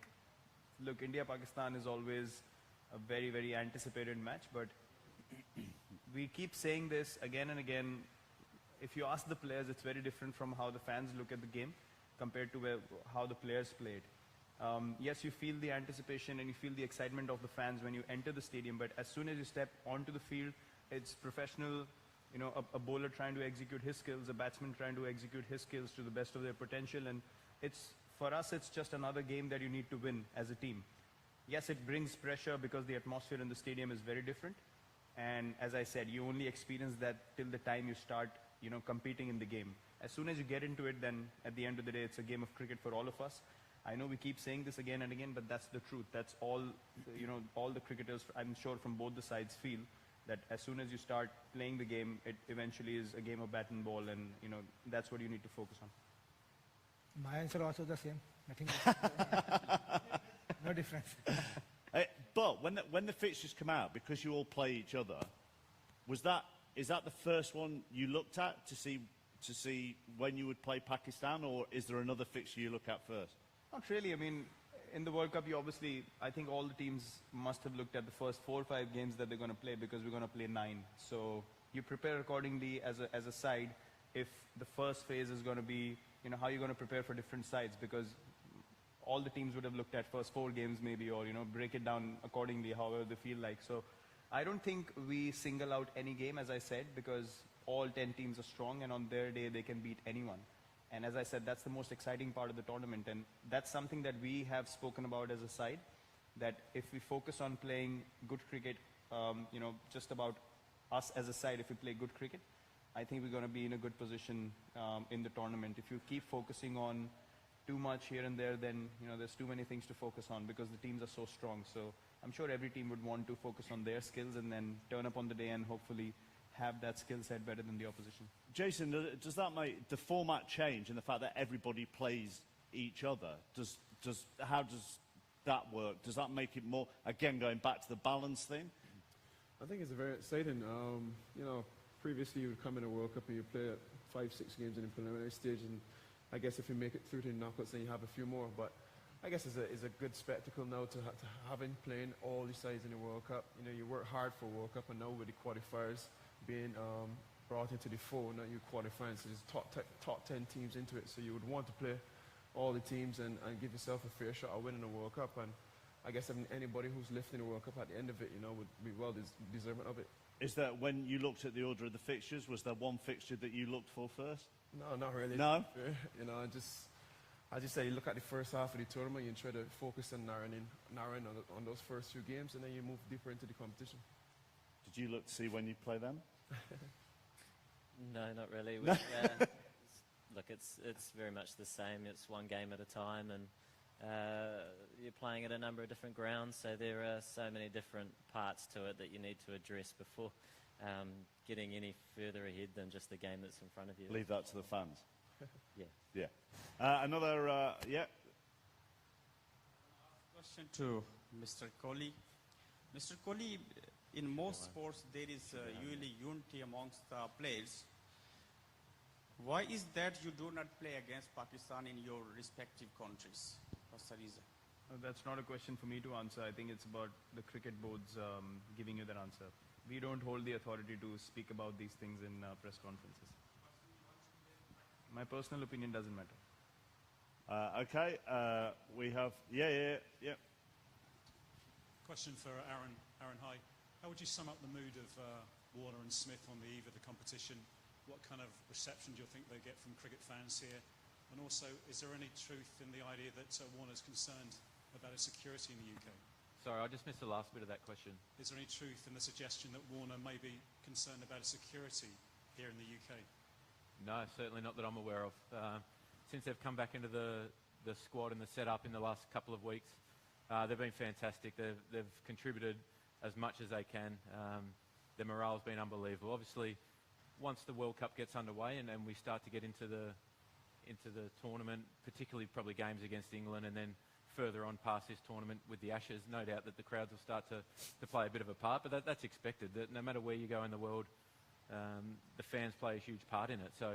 look, India-Pakistan is always a very, very anticipated match, but we keep saying this again and again. If you ask the players, it's very different from how the fans look at the game compared to how the players played. Yes, you feel the anticipation and you feel the excitement of the fans when you enter the stadium, but as soon as you step onto the field, it's professional, you know, a bowler trying to execute his skills, a batsman trying to execute his skills to the best of their potential, and for us, it's just another game that you need to win as a team. Yes, it brings pressure because the atmosphere in the stadium is very different, and as I said, you only experience that till the time you start, you know, competing in the game. As soon as you get into it, then at the end of the day, it's a game of cricket for all of us. I know we keep saying this again and again, but that's the truth. That's all, you know, all the cricketers, I'm sure from both the sides feel that as soon as you start playing the game, it eventually is a game of bat and ball, and, you know, that's what you need to focus on. My answer also the same. Nothing. No difference. But when the fixtures come out, because you all play each other, is that the first one you looked at to see when you would play Pakistan, or is there another fixture you look at first? Not really. I mean, in the World Cup, you obviously, I think all the teams must have looked at the first 4 or 5 games that they're going to play, because we're going to play 9. So you prepare accordingly as a side. If the first phase is going to be, you know, how you're going to prepare for different sides, because all the teams would have looked at first 4 games maybe, or, you know, break it down accordingly, however they feel like. So I don't think we single out any game, as I said, because all 10 teams are strong, and on their day they can beat anyone. And as I said, that's the most exciting part of the tournament, and that's something that we have spoken about as a side, that if we focus on playing good cricket, you know, just about us as a side, if we play good cricket, I think we're going to be in a good position in the tournament. If you keep focusing on too much here and there, then, you know, there's too many things to focus on, because the teams are so strong. So I'm sure every team would want to focus on their skills and then turn up on the day and hopefully have that skill set better than the opposition. Jason, does that make the format change, and the fact that everybody plays each other? How does that work? Does that make it more, again, going back to the balance thing? I think it's very exciting. You know, previously you would come in a World Cup and you play 5-6 games in the preliminary stage, and I guess if you make it through to the knockouts, then you have a few more. But I guess it's a good spectacle now to having playing all these sides in the World Cup. You know, you work hard for World Cup, and now with the qualifiers being brought into the fold, now you qualifying, so there's top 10 teams into it. So you would want to play all the teams and give yourself a fair shot of winning the World Cup. And I guess anybody who's lifting the World Cup at the end of it, you know, would be well deserving of it. Is that when you looked at the order of the fixtures, was there one fixture that you looked for first? No, not really. No? You know, I just say you look at the first half of the tournament, you try to focus on narrowing on those first 2 games, and then you move deeper into the competition. Did you look to see when you play them? No, not really. Look, it's very much the same. It's one game at a time, and you're playing at a number of different grounds, so there are so many different parts to it that you need to address before getting any further ahead than just the game that's in front of you. Leave that to the fans. Yeah. Question to Mr. Kohli. Mr. Kohli, in most sports there is usually unity amongst players. Why is that you do not play against Pakistan in your respective countries? What's the reason? That's not a question for me to answer. I think it's about the cricket boards giving you that answer. We don't hold the authority to speak about these things in press conferences. My personal opinion doesn't matter. Okay, we have, Question for Aaron. Aaron, hi. How would you sum up the mood of Warner and Smith on the eve of the competition? What kind of reception do you think they get from cricket fans here? And also, is there any truth in the idea that Warner's concerned about his security in the UK? Sorry, I just missed the last bit of that question. Is there any truth in the suggestion that Warner may be concerned about his security here in the UK? No, certainly not that I'm aware of. Since they've come back into the squad and the setup in the last couple of weeks, they've been fantastic. They've contributed as much as they can. Their morale's been unbelievable. Obviously, once the World Cup gets underway and we start to get into the tournament, particularly probably games against England, and then further on past this tournament with the Ashes, no doubt that the crowds will start to play a bit of a part. But that's expected. That no matter where you go in the world, the fans play a huge part in it. So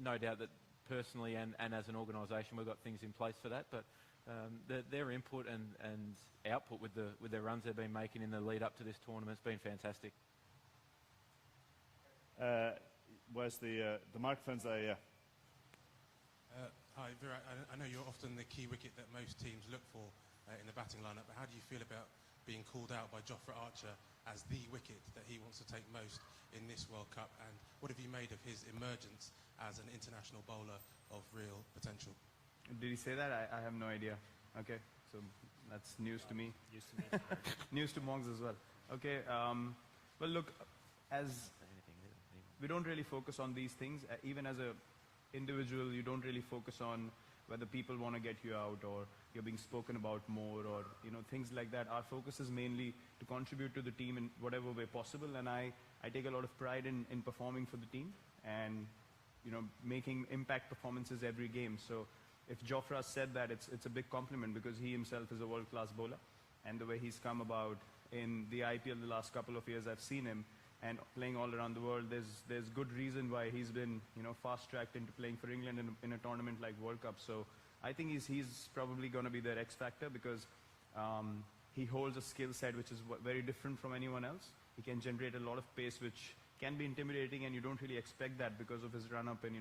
no doubt that personally and as an organisation we've got things in place for that. But their input and output with their runs they've been making in the lead up to this tournament has been fantastic. Where's the microphone's there? Yeah. Hi, Virat. I know you're often the key wicket that most teams look for in the batting lineup, but how do you feel about being called out by Jofra Archer as the wicket that he wants to take most in this World Cup? And what have you made of his emergence as an international bowler of real potential? Did he say that? I have no idea. Okay, so that's news to me. News to me. News to Monks as well. Okay, well look, as we don't really focus on these things, even as a individual, you don't really focus on whether people want to get you out or you're being spoken about more or things like that. Our focus is mainly to contribute to the team in whatever way possible, and I take a lot of pride in performing for the team and making impact performances every game. So if Jofra said that, it's a big compliment because he himself is a world-class bowler, and the way he's come about in the IPL the last couple of years, I've seen him and playing all around the world. There's good reason why he's been fast-tracked into playing for England in a tournament like World Cup. So I think he's probably going to be their X factor because he holds a skill set which is very different from anyone else. He can generate a lot of pace which can be intimidating, and you don't really expect that because of his run-up and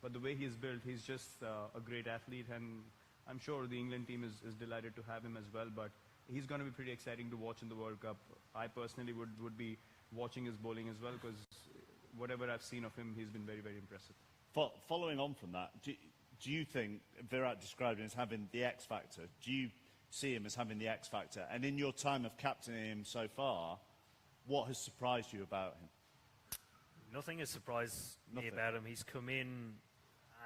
but the way he's built, he's just a great athlete, and I'm sure the England team is delighted to have him as well. But he's going to be pretty exciting to watch in the World Cup. I personally would be watching his bowling as well because whatever I've seen of him, he's been very, very impressive. Following on from that, do you think Virat described him as having the X factor? Do you see him as having the X factor? And in your time of captaining him so far, what has surprised you about him? Nothing has surprised me about him. He's come in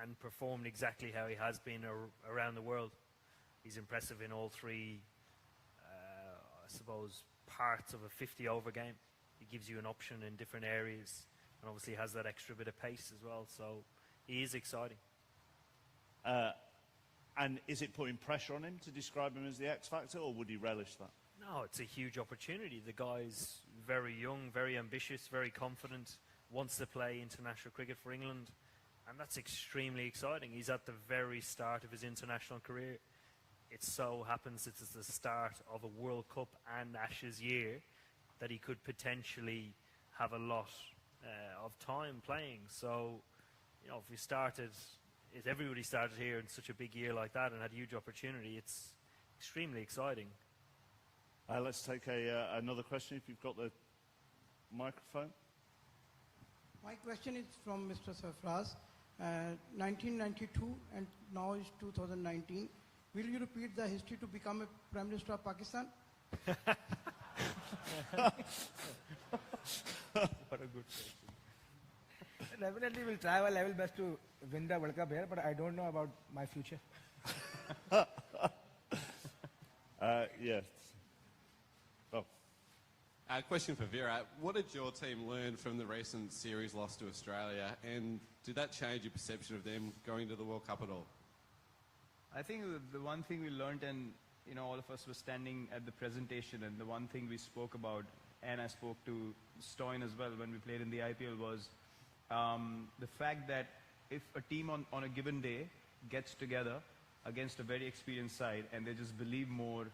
and performed exactly how he has been around the world. He's impressive in all three, I suppose, parts of a 50-over game. He gives you an option in different areas and obviously has that extra bit of pace as well. So he is exciting. And is it putting pressure on him to describe him as the X factor, or would he relish that? No, it's a huge opportunity. The guy's very young, very ambitious, very confident, wants to play international cricket for England, and that's extremely exciting. He's at the very start of his international career. It so happens it's the start of a World Cup and Ashes year that he could potentially have a lot of time playing. So, if everybody started here in such a big year like that and had a huge opportunity, it's extremely exciting. Let's take another question if you've got the microphone. My question is from Mr. Sarfraz. 1992 and now is 2019. Will you repeat the history to become a Prime Minister of Pakistan? What a good question. Definitely will try our level best to win the World Cup here, but I don't know about my future. Yes. Question for Virat. What did your team learn from the recent series loss to Australia, and did that change your perception of them going to the World Cup at all? I think the one thing we learned, and all of us were standing at the presentation, and the one thing we spoke about, and I spoke to Stoyan as well when we played in the IPL, was the fact that if a team on a given day gets together against a very experienced side and they just believe more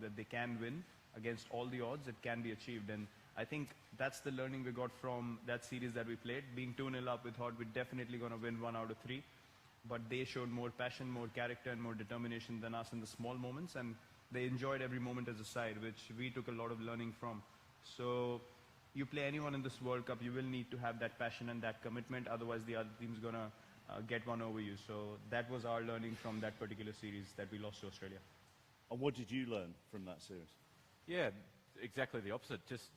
that they can win against all the odds, it can be achieved. And I think that's the learning we got from that series that we played. Being 2-0 up, we thought we're definitely going to win 1 out of 3. But they showed more passion, more character, and more determination than us in the small moments. And they enjoyed every moment as a side, which we took a lot of learning from. So you play anyone in this World Cup, you will need to have that passion and that commitment. Otherwise, the other team's going to get one over you. So that was our learning from that particular series that we lost to Australia. And what did you learn from that series? Yeah, exactly the opposite. Just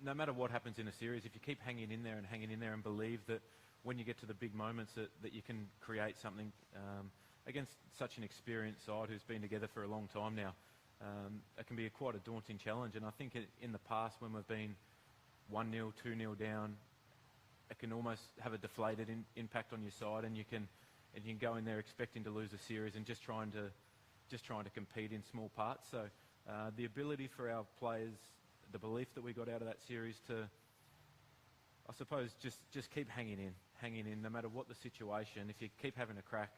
no matter what happens in a series, if you keep hanging in there and believe that when you get to the big moments that you can create something against such an experienced side who's been together for a long time now, it can be quite a daunting challenge. And I think in the past when we've been 1-0, 2-0 down, it can almost have a deflated impact on your side, and you can go in there expecting to lose a series and just trying to compete in small parts. So the ability for our players, the belief that we got out of that series to, I suppose, just keep hanging in no matter what the situation. If you keep having a crack,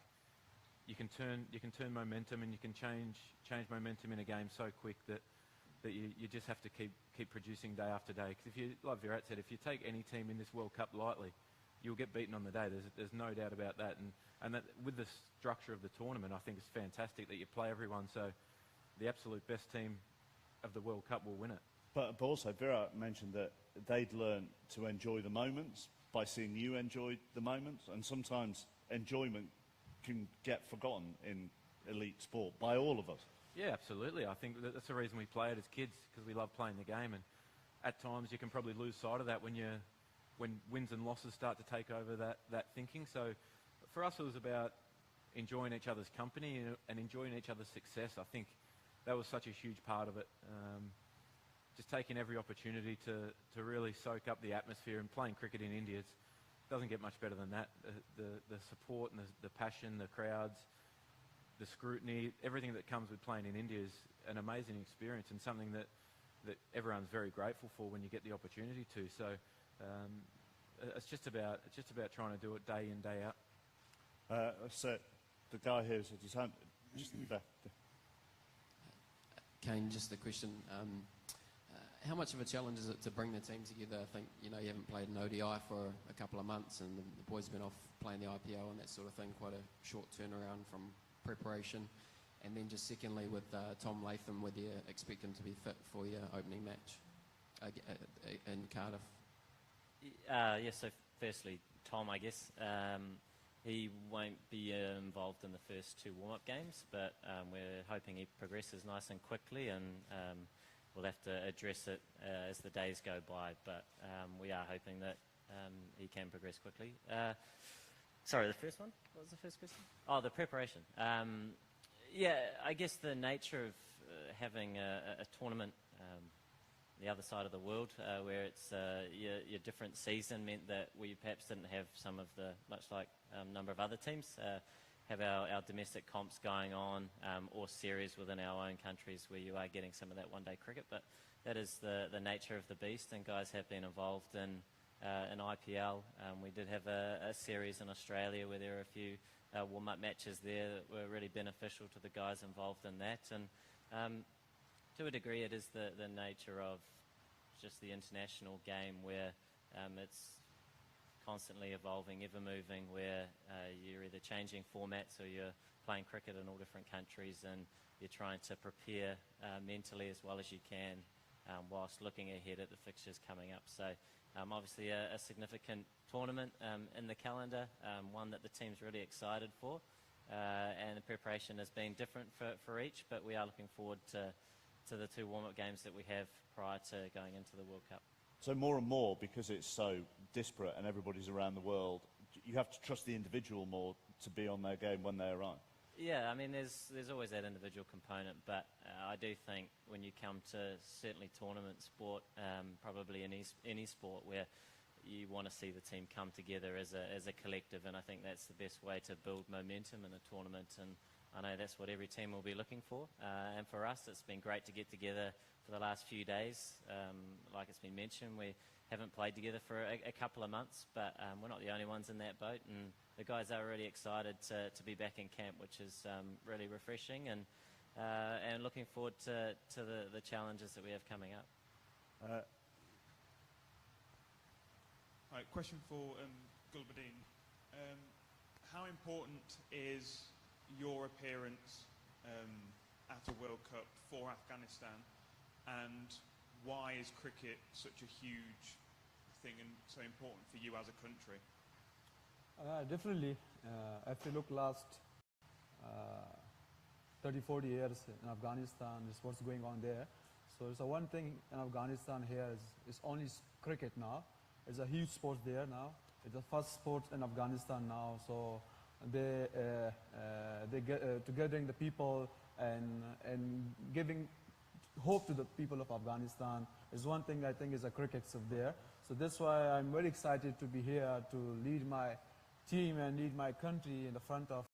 you can turn momentum, and you can change momentum in a game so quick that you just have to keep producing day after day. Because if you, like Virat said, if you take any team in this World Cup lightly, you'll get beaten on the day. There's no doubt about that. And that with the structure of the tournament, I think it's fantastic that you play everyone, so the absolute best team of the World Cup will win it. But also, Virat mentioned that they'd learn to enjoy the moments by seeing you enjoy the moments, and sometimes enjoyment can get forgotten in elite sport by all of us. Yeah, absolutely. I think that's the reason we play it as kids, because we love playing the game, and at times you can probably lose sight of that when wins and losses start to take over that thinking. So for us, it was about enjoying each other's company and enjoying each other's success. I think that was such a huge part of it. Just taking every opportunity to really soak up the atmosphere, and playing cricket in India, it doesn't get much better than that. The support and the passion, the crowds, the scrutiny, everything that comes with playing in India is an amazing experience, and something that everyone's very grateful for when you get the opportunity to. So it's just about trying to do it day in, day out. So the guy here said his hand just there. Kane, just a question. How much of a challenge is it to bring the team together? I think, you haven't played an ODI for a couple of months, and the boys have been off playing the IPO and that sort of thing, quite a short turnaround from preparation. And then just secondly, with Tom Latham, whether you expect him to be fit for your opening match in Cardiff? Yes, so firstly, Tom, I guess. He won't be involved in the first two warm-up games, but we're hoping he progresses nice and quickly, and we'll have to address it as the days go by, but we are hoping that he can progress quickly. Sorry, the first one? What was the first question? Oh, the preparation. Yeah, I guess the nature of having a tournament the other side of the world, where it's your different season, meant that we perhaps didn't have some of the, much like number of other teams, have our domestic comps going on, or series within our own countries where you are getting some of that one-day cricket. But that is the nature of the beast, and guys have been involved in IPL. We did have a series in Australia where there were a few warm-up matches there that were really beneficial to the guys involved in that. And to a degree, it is the nature of just the international game, where it's constantly evolving, ever moving, where you're either changing formats or you're playing cricket in all different countries, and you're trying to prepare mentally as well as you can, whilst looking ahead at the fixtures coming up. So obviously a significant tournament in the calendar, one that the team's really excited for, and the preparation has been different for each, but we are looking forward to the two warm-up games that we have prior to going into the World Cup. So more and more, because it's so disparate and everybody's around the world, you have to trust the individual more to be on their game when they arrive. Yeah, I mean, there's always that individual component, but I do think when you come to certainly tournament sport, probably in any sport, where you want to see the team come together as a collective, and I think that's the best way to build momentum in a tournament, and I know that's what every team will be looking for. And for us, it's been great to get together for the last few days. Like it's been mentioned, we haven't played together for a couple of months, but we're not the only ones in that boat, and the guys are really excited to be back in camp, which is really refreshing, and looking forward to the challenges that we have coming up. Right, question for Gulbuddin. How important is your appearance at a World Cup for Afghanistan, and why is cricket such a huge thing and so important for you as a country? Definitely. If you look last 30, 40 years in Afghanistan, is what's going on there. So it's one thing in Afghanistan here is only cricket now. It's a huge sport there now. It's the first sport in Afghanistan now. So they get together the people and giving hope to the people of Afghanistan is one thing I think is a cricket there. So that's why I'm very excited to be here to lead my team and lead my country in the front of